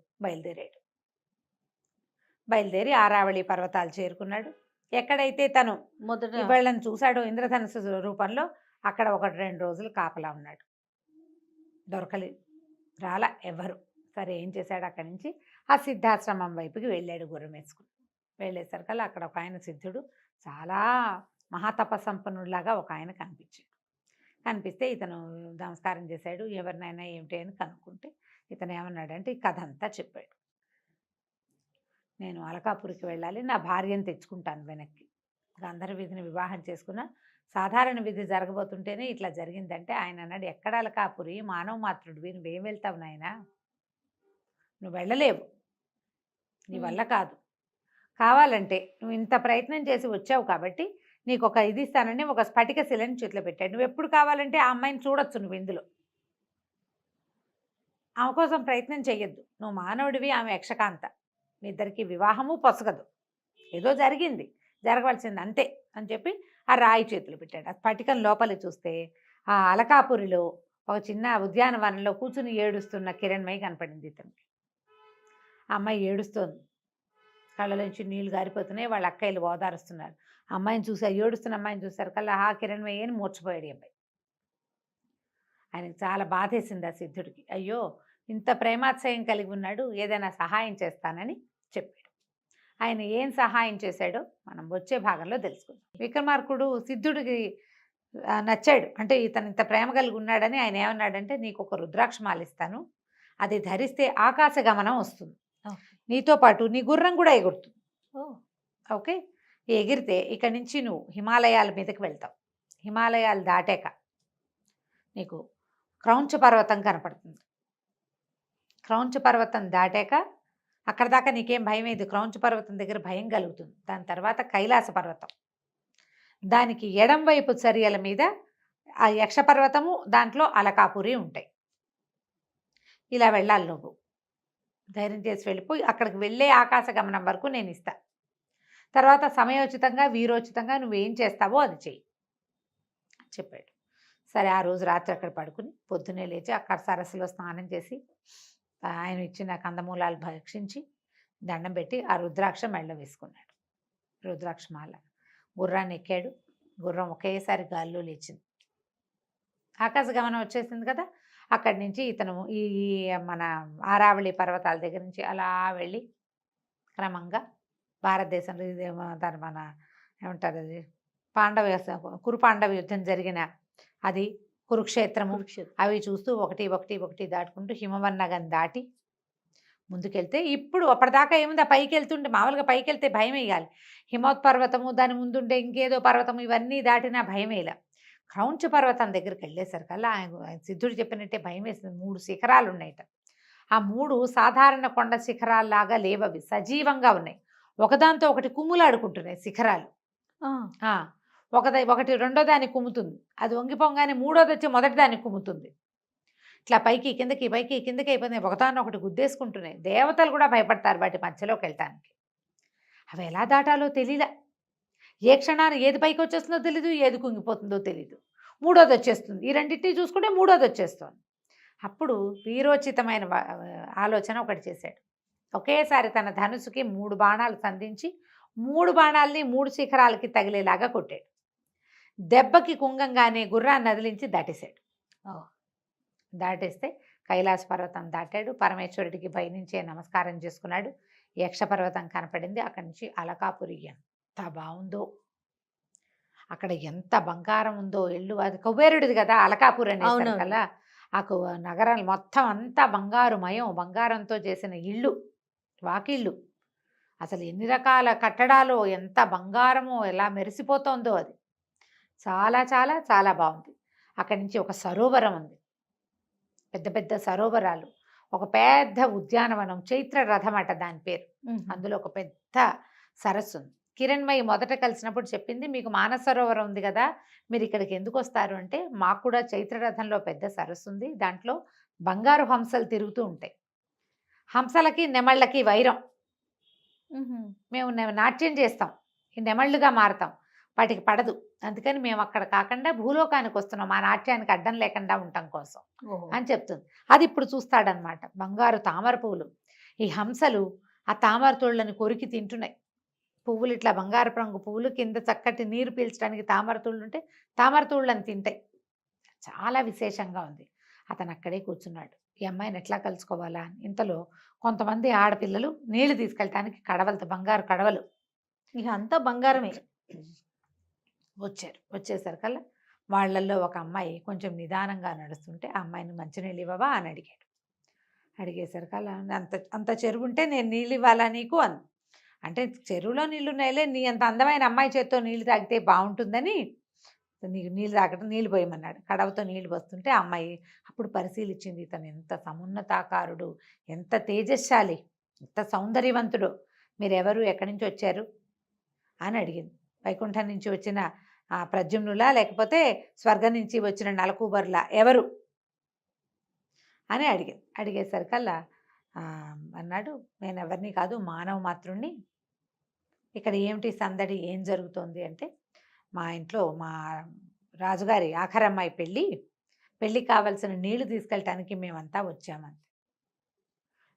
బయలుదేరి ఆరావళి పర్వతాలు చేరుకున్నాడు. ఎక్కడైతే తను మొదట వీళ్ళని చూశాడో ఇంద్రధనుసు రూపంలో, అక్కడ 1-2 రోజులు కాపలా ఉన్నాడు. దొరకలేదు, రాలా ఎవరు. సరే ఏం చేశాడు, అక్కడి నుంచి ఆ సిద్ధాశ్రమం వైపుకి వెళ్ళాడు గుర్రం వేసుకుని. వెళ్ళేసరికల్లా అక్కడ ఒక ఆయన సిద్ధుడు, చాలా మహాతపసంపన్నుడిలాగా ఒక ఆయన కనిపించాడు. కనిపిస్తే ఇతను నమస్కారం చేశాడు. ఎవరినైనా ఏమిటి అని కనుక్కుంటే ఇతను ఏమన్నాడంటే ఈ కథ అంతా చెప్పాడు. నేను అలకాపురికి వెళ్ళాలి, నా భార్యను తెచ్చుకుంటాను వెనక్కి, గంధర్వ విధిని వివాహం చేసుకున్న సాధారణ విధి జరగబోతుంటేనే ఇట్లా జరిగిందంటే ఆయన అన్నాడు, ఎక్కడ అలకాపురి, మానవ మాత్రుడివి, నువ్వేం వెళ్తావు నాయనా, నువ్వు వెళ్ళలేవు, నీ వల్ల కాదు, కావాలంటే నువ్వు ఇంత ప్రయత్నం చేసి వచ్చావు కాబట్టి నీకు ఒక ఇది ఇస్తానని ఒక స్ఫటిక శిలని చేతిలో పెట్టాడు. నువ్వు ఎప్పుడు కావాలంటే ఆ అమ్మాయిని చూడొచ్చు, నువ్వు ఇందులో ఆమె కోసం ప్రయత్నం చెయ్యొద్దు, నువ్వు మానవుడివి, ఆమె యక్షకాంత, మీ ఇద్దరికి వివాహము పొసగదు, ఏదో జరిగింది, జరగవలసింది అంతే అని చెప్పి ఆ రాయి చేతులు పెట్టాడు. ఆ స్ఫటికం లోపలి చూస్తే ఆ అలకాపురిలో ఒక చిన్న ఉద్యానవనంలో కూర్చుని ఏడుస్తున్న కిరణ్మయి కనపడింది ఇతనికి. ఆ అమ్మాయి ఏడుస్తోంది, కళ్ళలోంచి నీళ్లు గారిపోతున్నాయి, వాళ్ళ అక్కయ్యలు ఓదారుస్తున్నారు. అమ్మాయిని చూసారు, ఏడుస్తున్న అమ్మాయిని చూశారు కల్లా ఆ కిరణ్మయ్య అని మూర్చిపోయాడు అబ్బాయి. ఆయనకు చాలా బాధేసింది ఆ సిద్ధుడికి, అయ్యో ఇంత ప్రేమాశ్రయం కలిగి ఉన్నాడు, ఏదైనా సహాయం చేస్తానని చెప్పాడు. ఆయన ఏం సహాయం చేశాడో మనం వచ్చే భాగంలో తెలుసుకుందాం. విక్రమార్కుడు సిద్ధుడికి నచ్చాడు, అంటే ఇతను ఇంత ప్రేమ కలిగి ఉన్నాడని ఆయన ఏమన్నాడంటే, నీకు ఒక రుద్రాక్షమాల ఇస్తాను, అది ధరిస్తే ఆకాశ గమనం వస్తుంది, నీతో పాటు నీ గుర్రం కూడా ఎగురుతుంది. ఓకే, ఎగిరితే ఇక్కడి నుంచి నువ్వు హిమాలయాల మీదకి వెళ్తావు. హిమాలయాలు దాటాక నీకు క్రౌంచ పర్వతం కనపడుతుంది. క్రౌంచ పర్వతం దాటాక అక్కడ దాకా నీకేం భయం లేదు, క్రౌంచ పర్వతం దగ్గర భయం కలుగుతుంది. దాని తర్వాత కైలాస పర్వతం, దానికి ఎడం వైపు చర్యల మీద ఆ యక్షపర్వతము, దాంట్లో అలకాపురి ఉంటాయి. ఇలా వెళ్ళాలి నువ్వు, ధైర్యం చేసి వెళ్ళిపోయి అక్కడికి వెళ్ళే ఆకాశ గమనం వరకు నేను ఇస్తా, తర్వాత సమయోచితంగా వీరోచితంగా నువ్వేం చేస్తావో అది చెయ్యి చెప్పాడు. సరే ఆ రోజు రాత్రి అక్కడ పడుకుని పొద్దున్నే లేచి అక్కడ సరస్సులో స్నానం చేసి ఆయన ఇచ్చిన కందమూలాలు భక్షించి దండం పెట్టి ఆ రుద్రాక్ష మెళ్ళ వేసుకున్నాడు. రుద్రాక్షమాల గుర్రాన్ని ఎక్కాడు. గుర్రం ఒకేసారి గాల్లో లేచింది, ఆకాశ గమనం వచ్చేసింది కదా. అక్కడి నుంచి ఇతను ఈ ఈ మన ఆరావళి పర్వతాల దగ్గర నుంచి అలా వెళ్ళి క్రమంగా భారతదేశంలో ఇదేమో దాని మన ఏమంటారు అది కురు పాండవ యుద్ధం జరిగిన అది కురుక్షేత్రము కురుక్షేత్రం. అవి చూస్తూ ఒకటి ఒకటి ఒకటి దాటుకుంటూ హిమవన్నగం దాటి ముందుకెళ్తే ఇప్పుడు అప్పటిదాకా ఏముంది ఆ పైకి వెళ్తుంటే మామూలుగా పైకి వెళ్తే భయం వేయాలి. హిమోత్పర్వతము దాని ముందుండే ఇంకేదో పర్వతము ఇవన్నీ దాటినా భయం వేయాల. క్రౌంచ పర్వతం దగ్గరికి వెళ్ళేసరికల్లా ఆయన సిద్ధుడు చెప్పినట్టే భయం వేసింది. 3 శిఖరాలు ఉన్నాయట. ఆ 3 సాధారణ కొండ శిఖరాల్లాగా లేవవి, సజీవంగా ఉన్నాయి. ఒకదాంతో ఒకటి కుమ్ములాడుకుంటున్నాయి శిఖరాలు. ఆ, ఒకటి రెండో దాన్ని కుమ్ముతుంది, అది వంగిపోగానే మూడోది వచ్చి మొదటి దాన్ని కుమ్ముతుంది. ఇట్లా పైకి కిందకి పైకి కిందకి అయిపోయింది. ఒకదాన్ని ఒకటి గుద్దేసుకుంటున్నాయి. దేవతలు కూడా భయపడతారు వాటి మధ్యలోకి వెళ్ళటానికి. అవి ఎలా దాటాలో తెలియలే. ఏ క్షణాన్ని ఏది పైకి వచ్చేస్తుందో తెలీదు, ఏది కుంగిపోతుందో తెలీదు. మూడోది వచ్చేస్తుంది. ఈ రెండింటిని చూసుకుంటే మూడోది వచ్చేస్తుంది. అప్పుడు వీరోచితమైన ఆలోచన ఒకటి చేశాడు. ఒకేసారి తన ధనుసుకి 3 బాణాలు సంధించి 3 బాణాలని 3 శిఖరాలకి తగిలేలాగా కొట్టాడు. దెబ్బకి కుంగంగానే గుర్రాన్ని నదిలించి దాటేశాడు. దాటేస్తే కైలాస పర్వతం దాటాడు. పరమేశ్వరుడికి పైనుంచే నమస్కారం చేసుకున్నాడు. యక్ష పర్వతం కనపడింది. అక్కడి నుంచి అలకాపురి ఎంత బాగుందో, అక్కడ ఎంత బంగారం ఉందో. ఇల్లు అది కుబేరుడిది కదా అలకాపురి అనేసరికల్లా ఆ నగరం మొత్తం అంతా బంగారుమయం, బంగారంతో చేసిన ఇళ్ళు, వాకిళ్ళు. అసలు ఎన్ని రకాల కట్టడాలు, ఎంత బంగారమో, ఎలా మెరిసిపోతోందో అది. చాలా చాలా చాలా బాగుంది. అక్కడి నుంచి ఒక సరోవరం ఉంది, పెద్ద పెద్ద సరోవరాలు, ఒక పెద్ద ఉద్యానవనం, చైత్ర రథం అట దాని పేరు. అందులో ఒక పెద్ద సరస్సు ఉంది. కిరణ్మయి మొదట కలిసినప్పుడు చెప్పింది, మీకు మానస సరోవరం ఉంది కదా, మీరు ఇక్కడికి ఎందుకు వస్తారు అంటే, మాకు కూడా చైత్రరథంలో పెద్ద సరస్సు ఉంది, దాంట్లో బంగారు హంసలు తిరుగుతూ ఉంటాయి. హంసలకి నెమళ్ళకి వైరం. మేము నాట్యం చేస్తాం, ఈ నెమళ్ళుగా మారుతాం, వాటికి పడదు. అందుకని మేము అక్కడ కాకుండా భూలోకానికి వస్తున్నాం, మా నాట్యానికి అడ్డం లేకుండా ఉండటం కోసం అని చెప్తుంది. అది ఇప్పుడు చూస్తాడనమాట. బంగారు తామర పువ్వులు, ఈ హంసలు ఆ తామర తోళ్ళని కొరికి తింటున్నాయి. పువ్వులు ఇట్లా బంగారు రంగు పువ్వులు, కింద చక్కటి నీరు పీల్చడానికి తామర తూళ్ళు ఉంటే తామర తూళ్ళని తింటాయి. చాలా విశేషంగా ఉంది. అతను అక్కడే కూర్చున్నాడు. ఈ అమ్మాయిని ఎట్లా కలుసుకోవాలా అని. ఇంతలో కొంతమంది ఆడపిల్లలు నీళ్లు తీసుకెళ్ళటానికి కడవలతో, బంగారు కడవలు, ఇక అంతా బంగారమే, వచ్చారు. వచ్చేసరికల్లా వాళ్ళల్లో ఒక అమ్మాయి కొంచెం నిదానంగా నడుస్తుంటే, ఆ అమ్మాయిని మంచినీళ్ళు ఇవ్వవా అని అడిగాడు. అడిగేసరికల్లా అంత చెరువు ఉంటే నేను నీళ్ళు ఇవ్వాలా నీకు అని. అంటే చెరువులో నీళ్ళు ఉన్నాయిలే, నీ అంత అందమైన అమ్మాయి చేత్తో నీళ్ళు తాగితే బాగుంటుందని నీకు నీళ్ళు తాగటం, నీళ్ళు పోయమన్నాడు. కడవతో నీళ్ళు పోస్తుంటే ఆ అమ్మాయి అప్పుడు పరిశీలించింది, ఇతను ఎంత సమున్నతాకారుడు, ఎంత తేజస్శాలి, ఎంత సౌందర్యవంతుడు, మీరెవరు, ఎక్కడి నుంచి వచ్చారు అని అడిగింది. వైకుంఠం నుంచి వచ్చిన ప్రద్యుమ్నులా, లేకపోతే స్వర్గం నుంచి వచ్చిన నలకూబరులా, ఎవరు అని అడిగింది. అడిగేసరికల్లా అన్నాడు, నేను ఎవరిని కాదు, మానవ మాత్రుణ్ణి. ఇక్కడ ఏమిటి సందడి, ఏం జరుగుతోంది అంటే, మా ఇంట్లో మా రాజుగారి ఆఖరమ్మాయి పెళ్ళికి కావలసిన నీళ్లు తీసుకెళ్ళటానికి మేమంతా వచ్చామంతే.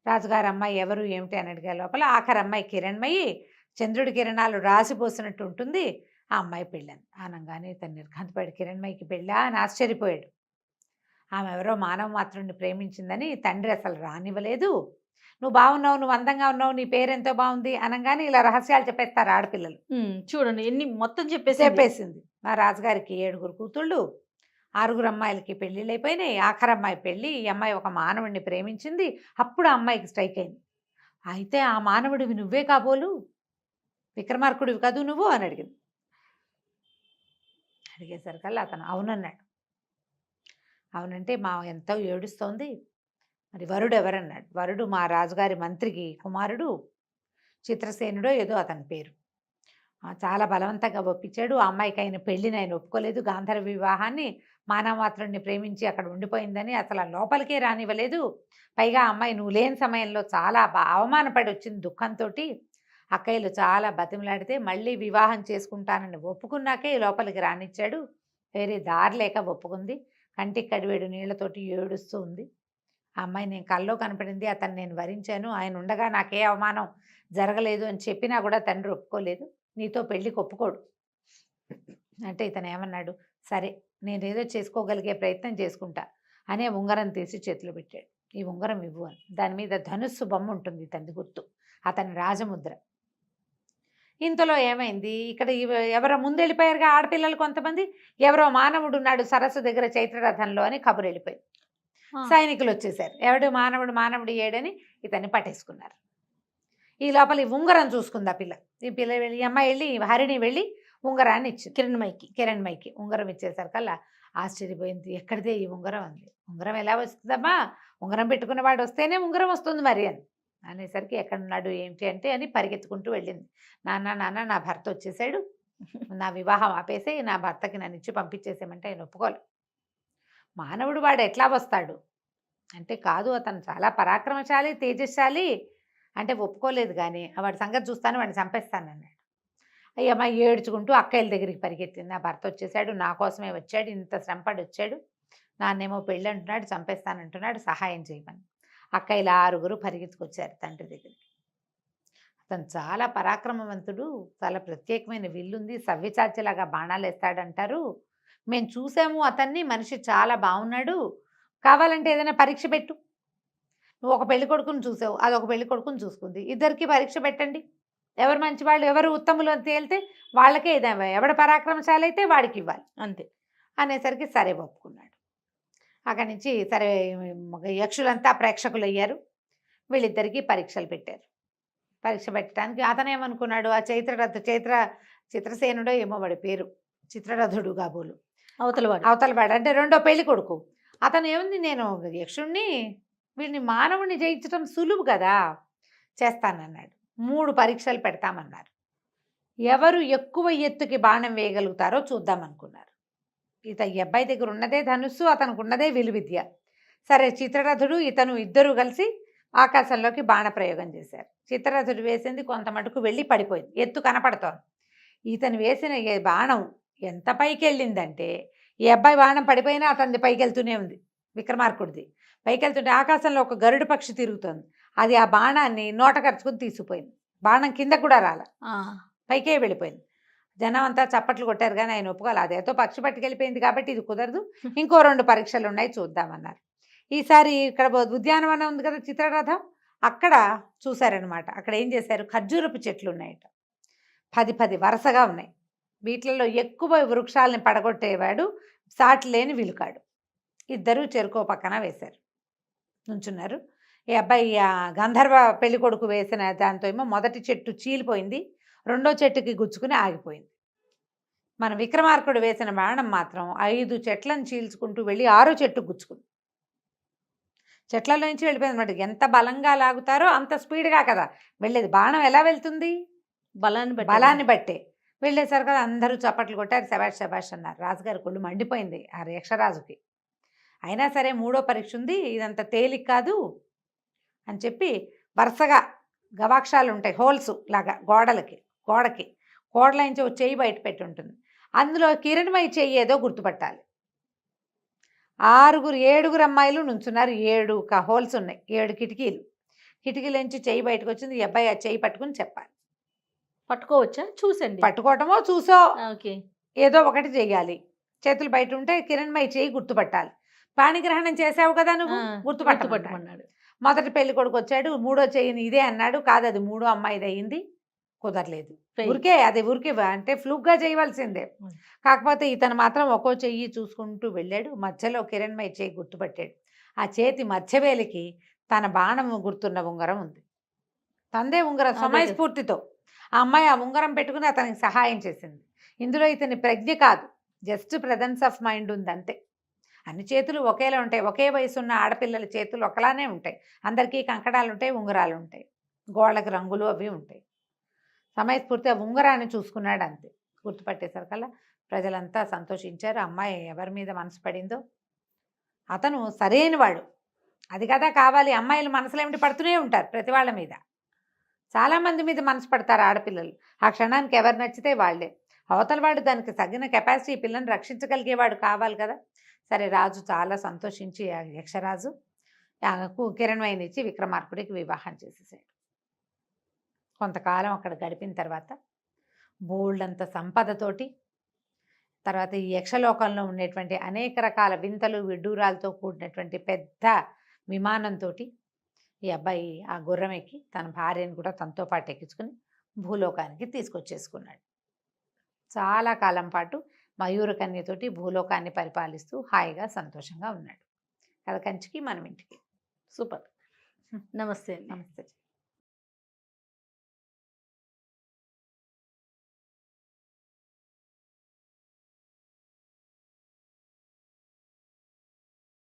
రాజుగారి అమ్మాయి ఎవరు ఏమిటి అని అడిగే లోపల ఆఖరమ్మాయి కిరణ్మయి, చంద్రుడి కిరణాలు రాసిపోసినట్టు ఉంటుంది, ఆ అమ్మాయి పెళ్ళని అనగానే తను నిర్ఘాంతపడి, కిరణ్మయికి పెళ్ళా అని ఆశ్చర్యపోయాడు. ఆమె ఎవరో మానవ మాత్రుడిని ప్రేమించిందని తండ్రి అసలు రానివ్వలేదు. నువ్వు బాగున్నావు, నువ్వు అందంగా ఉన్నావు, నీ పేరెంతో బాగుంది అనగానే ఇలా రహస్యాలు చెప్పేస్తారు ఆడపిల్లలు. చూడండి ఎన్ని మొత్తం చెప్పేసింది. మా రాజుగారికి 7 కూతుళ్ళు, 6 అమ్మాయిలకి పెళ్ళిళ్ళు అయిపోయినాయి, ఆఖరమ్మాయి పెళ్ళి, ఈ అమ్మాయి ఒక మానవుడిని ప్రేమించింది. అప్పుడు ఆ అమ్మాయికి స్ట్రైక్ అయింది. అయితే ఆ మానవుడివి నువ్వే కాబోలు, విక్రమార్కుడివి కాదు నువ్వు అని అడిగింది. అడిగేసరికల్లా అతను అవునన్నాడు. అవునంటే మా ఎంతో ఏడుస్తోంది, మరి వరుడు ఎవరన్నాడు. వరుడు మా రాజుగారి మంత్రికి కుమారుడు, చిత్రసేనుడో ఏదో అతని పేరు. చాలా బలవంతంగా ఒప్పించాడు. ఆ అమ్మాయికి ఆయన పెళ్ళిని ఆయన ఒప్పుకోలేదు. గాంధర్వ వివాహాన్ని, మానవమాత్రుడిని ప్రేమించి అక్కడ ఉండిపోయిందని అసలు లోపలికే రానివ్వలేదు. పైగా ఆ అమ్మాయి నువ్వు లేని సమయంలో చాలా అవమానపడి వచ్చింది దుఃఖంతో. అక్కయ్యలు చాలా బతిమలాడితే మళ్ళీ వివాహం చేసుకుంటానని ఒప్పుకున్నాకే లోపలికి రానిచ్చాడు. వేరే దారి లేక ఒప్పుకుంది. కంటికి కడివేడు నీళ్లతోటి ఏడుస్తూ ఉంది. ఆ అమ్మాయి నేను కల్లో కనపడింది, అతను నేను వరించాను, ఆయన ఉండగా నాకే అవమానం జరగలేదు అని చెప్పినా కూడా తండ్రి ఒప్పుకోలేదు, నీతో పెళ్ళికి ఒప్పుకోడు అంటే ఇతను ఏమన్నాడు, సరే నేనేదో చేసుకోగలిగే ప్రయత్నం చేసుకుంటా, అనే ఉంగరం తీసి చేతిలో పెట్టాడు. ఈ ఉంగరం ఇవ్వు అని. దాని మీద ధనుస్సు బొమ్మ ఉంటుంది, తండ్రి గుర్తు, అతని రాజముద్ర. ఇంతలో ఏమైంది, ఇక్కడ ఎవరో ముందు వెళ్ళిపోయారుగా ఆడపిల్లలు కొంతమంది, ఎవరో మానవుడు ఉన్నాడు సరస్సు దగ్గర చైత్రరథంలో అని కబురు వెళ్ళిపోయింది. సైనికులు వచ్చేసారు. ఎవడు మానవుడు ఏడని ఇతన్ని పట్టేసుకున్నారు. ఈ లోపల ఈ ఉంగరం చూసుకుంది ఆ పిల్ల. ఈ పిల్ల వెళ్ళి, ఈ అమ్మాయి వెళ్ళి, హరిణి వెళ్ళి ఉంగరాన్ని ఇచ్చింది కిరణ్మయికి. ఉంగరం ఇచ్చేసరికల్లా ఆశ్చర్యపోయింది. ఎక్కడిదే ఈ ఉంగరం అంది. ఉంగరం ఎలా వస్తుందమ్మా, ఉంగరం పెట్టుకున్న వాడు వస్తేనే ఉంగరం వస్తుంది మరి అని అనేసరికి ఎక్కడున్నాడు ఏమిటి అంటే అని పరిగెత్తుకుంటూ వెళ్ళింది. నాన్న నా భర్త వచ్చేసాడు, నా వివాహం ఆపేసి నా భర్తకి నన్ను ఇచ్చి పంపించేసేమంటే ఆయన ఒప్పుకోలు. మానవుడు వాడు ఎట్లా వస్తాడు అంటే, కాదు అతను చాలా పరాక్రమశాలి తేజశాలి అంటే ఒప్పుకోలేదు. కానీ వాడి సంగతి చూస్తాను, వాడిని చంపేస్తానన్నాడు. అయ్యమ్మ ఏడ్చుకుంటూ అక్కయ్యల దగ్గరికి పరిగెత్తింది. నా భర్త వచ్చేసాడు, నా కోసమే వచ్చాడు, ఇంత శ్రమపడి వచ్చాడు, నాన్నేమో పెళ్ళి అంటున్నాడు, చంపేస్తానంటున్నాడు, సహాయం చేయమని. అక్కయ్యలు 6 పరిగెత్తుకొచ్చారు తండ్రి దగ్గరికి. అతను చాలా పరాక్రమవంతుడు, చాలా ప్రత్యేకమైన విల్లుంది, సవ్యచాచిలాగా బాణాలు వేస్తాడంటారు, మేము చూసాము అతన్ని, మనిషి చాలా బాగున్నాడు, కావాలంటే ఏదైనా పరీక్ష పెట్టు, నువ్వు ఒక పెళ్లి కొడుకుని చూసావు, అదొక పెళ్లి కొడుకుని చూసుకుంది, ఇద్దరికి పరీక్ష పెట్టండి, ఎవరు మంచివాళ్ళు ఎవరు ఉత్తములు అని తేలితే వాళ్ళకే ఏదైనా, ఎవడ పరాక్రమశాలి అయితే వాడికి ఇవ్వాలి అంతే అనేసరికి సరే ఒప్పుకున్నాడు. అక్కడి నుంచి సరే యక్షులంతా ప్రేక్షకులు అయ్యారు. వీళ్ళిద్దరికీ పరీక్షలు పెట్టారు. పరీక్ష పెట్టడానికి అతనేమనుకున్నాడు, ఆ చిత్రసేనుడో ఏమో వాడి పేరు, చిత్రరథుడు కాబోలు అవతలవాడు అంటే రెండో పెళ్లి కొడుకు. అతను ఏముంది, నేను యక్షుణ్ణి వీడిని మానవుడిని జయించడం సులువు కదా, చేస్తానన్నాడు. 3 పరీక్షలు పెడతామన్నారు. ఎవరు ఎక్కువ ఎత్తుకి బాణం వేయగలుగుతారో చూద్దామనుకున్నారు. ఈ అబ్బాయి దగ్గర ఉన్నదే ధనుస్సు, అతనికి ఉన్నదే విలువిద్య. సరే చిత్రరథుడు ఇతను ఇద్దరు కలిసి ఆకాశంలోకి బాణ ప్రయోగం చేశారు. చిత్రరథుడు వేసింది కొంత మటుకు వెళ్ళి పడిపోయింది, ఎత్తు కనపడుతోంది. ఇతను వేసిన బాణం ఎంత పైకి వెళ్ళిందంటే, ఈ అబ్బాయి బాణం పడిపోయినా అతనిది పైకి వెళ్తూనే ఉంది, విక్రమార్కుడిది పైకి వెళ్తుంటే ఆకాశంలో ఒక గరుడు పక్షి తిరుగుతోంది, అది ఆ బాణాన్ని నోట ఖర్చుకుని తీసుకుపోయింది. బాణం కింద కూడా రాల, పైకే వెళ్ళిపోయింది. జనం అంతా చప్పట్లు కొట్టారు, కానీ ఆయన ఒప్పుకోవాలి, అదేతో పక్షి పట్టుకెళ్ళిపోయింది కాబట్టి ఇది కుదరదు, ఇంకో 2 పరీక్షలు ఉన్నాయి చూద్దామన్నారు. ఈసారి ఇక్కడ ఉద్యానవనం ఉంది కదా చిత్రరథం, అక్కడ చూశారనమాట. అక్కడ ఏం చేశారు, ఖర్జూరపు చెట్లు ఉన్నాయట, 10 వరుసగా ఉన్నాయి. వీటిలలో ఎక్కువ వృక్షాలని పడగొట్టేవాడు సాటి లేని విలుకాడు. ఇద్దరు చెరుకో పక్కన వేశారు, నుంచున్నారు. ఈ అబ్బాయి గంధర్వ పెళ్లి కొడుకు వేసిన దాంతో ఏమో మొదటి చెట్టు చీలిపోయింది, రెండో చెట్టుకి గుచ్చుకుని ఆగిపోయింది. మన విక్రమార్కుడు వేసిన బాణం మాత్రం 5 చెట్లను చీల్చుకుంటూ వెళ్ళి 6 చెట్టు గుచ్చుకుంది. చెట్లలో నుంచి వెళ్ళిపోయింది అనమాట. ఎంత బలంగా లాగుతారో అంత స్పీడ్గా కదా వెళ్ళేది. బాణం ఎలా వెళ్తుంది, బలాన్ని బట్టే. వెళ్ళేసరికి కదా అందరూ చప్పట్లు కొట్టారు, శబాష్ అన్నారు. రాజుగారి కొళ్ళు మండిపోయింది ఆ యక్షరాజుకి. అయినా సరే 3వ పరీక్ష ఉంది, ఇదంతా తేలిక కాదు అని చెప్పి వరుసగా గవాక్షాలు ఉంటాయి, హోల్స్ లాగా గోడకి కోడలోంచి ఒక చెయ్యి బయట పెట్టి ఉంటుంది, అందులో కిరణ్మయి చెయ్యి ఏదో గుర్తుపట్టాలి. 7 అమ్మాయిలు నుంచున్నారు, 7 హోల్స్ ఉన్నాయి, 7 కిటికీలోంచి చెయ్యి బయటకు వచ్చింది. ఈ అబ్బాయి ఆ చెయ్యి పట్టుకుని చెప్పాలి. పట్టుకోవచ్చా, చూసండి, పట్టుకోవటమో చూసో ఓకే, ఏదో ఒకటి చెయ్యాలి. చేతులు బయట ఉంటే కిరణ్మయి చెయ్యి గుర్తుపట్టాలి. పాణిగ్రహణం చేసావు కదా నువ్వు, గుర్తుపట్టమన్నాడు. మొదటి పెళ్లి కొడుకు వచ్చాడు, 3వ చెయ్యిని ఇదే అన్నాడు, కాదు అది 3వ అమ్మాయిది అయింది, కుదరలేదు. ఊరికే అంటే ఫ్లూక్గా చేయవలసిందే. కాకపోతే ఇతను మాత్రం ఒక్కో చెయ్యి చూసుకుంటూ వెళ్ళాడు. మధ్యలో కిరణ్మయి చెయ్యి గుర్తుపట్టాడు. ఆ చేతి మధ్యవేలికి తన బాణము గుర్తున్న ఉంగరం ఉంది, తందే ఉంగరం. సమయస్ఫూర్తితో ఆ అమ్మాయి ఆ ఉంగరం పెట్టుకుని అతనికి సహాయం చేసింది. ఇందులో ఇతని ప్రజ్ఞ కాదు, జస్ట్ ప్రెజెన్స్ ఆఫ్ మైండ్ ఉంది అంతే. అన్ని చేతులు ఒకేలా ఉంటాయి, ఒకే వయసు ఉన్న ఆడపిల్లల చేతులు ఒకలానే ఉంటాయి, అందరికీ కంకణాలు ఉంటాయి, ఉంగరాలు ఉంటాయి, గోళ్ళకి రంగులు అవి ఉంటాయి. సమయస్ఫూర్తి ఆ ఉంగరాన్ని చూసుకున్నాడు అంతే. గుర్తుపట్టేసరికల్లా ప్రజలంతా సంతోషించారు. అమ్మాయి ఎవరి మీద మనసు పడిందో అతను సరైన వాడు, అది కదా కావాలి. అమ్మాయిలు మనసులో ఏమిటి పడుతూనే ఉంటారు ప్రతి వాళ్ళ మీద, చాలామంది మీద మనసు పడతారు ఆడపిల్లలు. ఆ క్షణానికి ఎవరు నచ్చితే వాళ్ళే. అవతల వాడు దానికి తగిన కెపాసిటీ పిల్లని రక్షించగలిగేవాడు కావాలి కదా. సరే రాజు చాలా సంతోషించి ఆ యక్షరాజు కిరణ్మయిని ఇచ్చి విక్రమార్కుడికి వివాహం చేసేసాడు. కొంతకాలం అక్కడ గడిపిన తర్వాత బోల్డంత సంపదతోటి తర్వాత ఈ యక్షలోకంలో ఉండేటువంటి అనేక రకాల వింతలు విడ్డూరాలతో కూడినటువంటి పెద్ద విమానంతో ఈ అబ్బాయి ఆ గుర్రం ఎక్కి తన భార్యను కూడా తనతో పాటు ఎక్కించుకుని భూలోకానికి తీసుకొచ్చేసుకున్నాడు. చాలా కాలం పాటు మయూరకన్యతోటి భూలోకాన్ని పరిపాలిస్తూ హాయిగా సంతోషంగా ఉన్నాడు. కథ కంచికి మనం ఇంటికి. సూపర్. నమస్తే అండి. నమస్తే.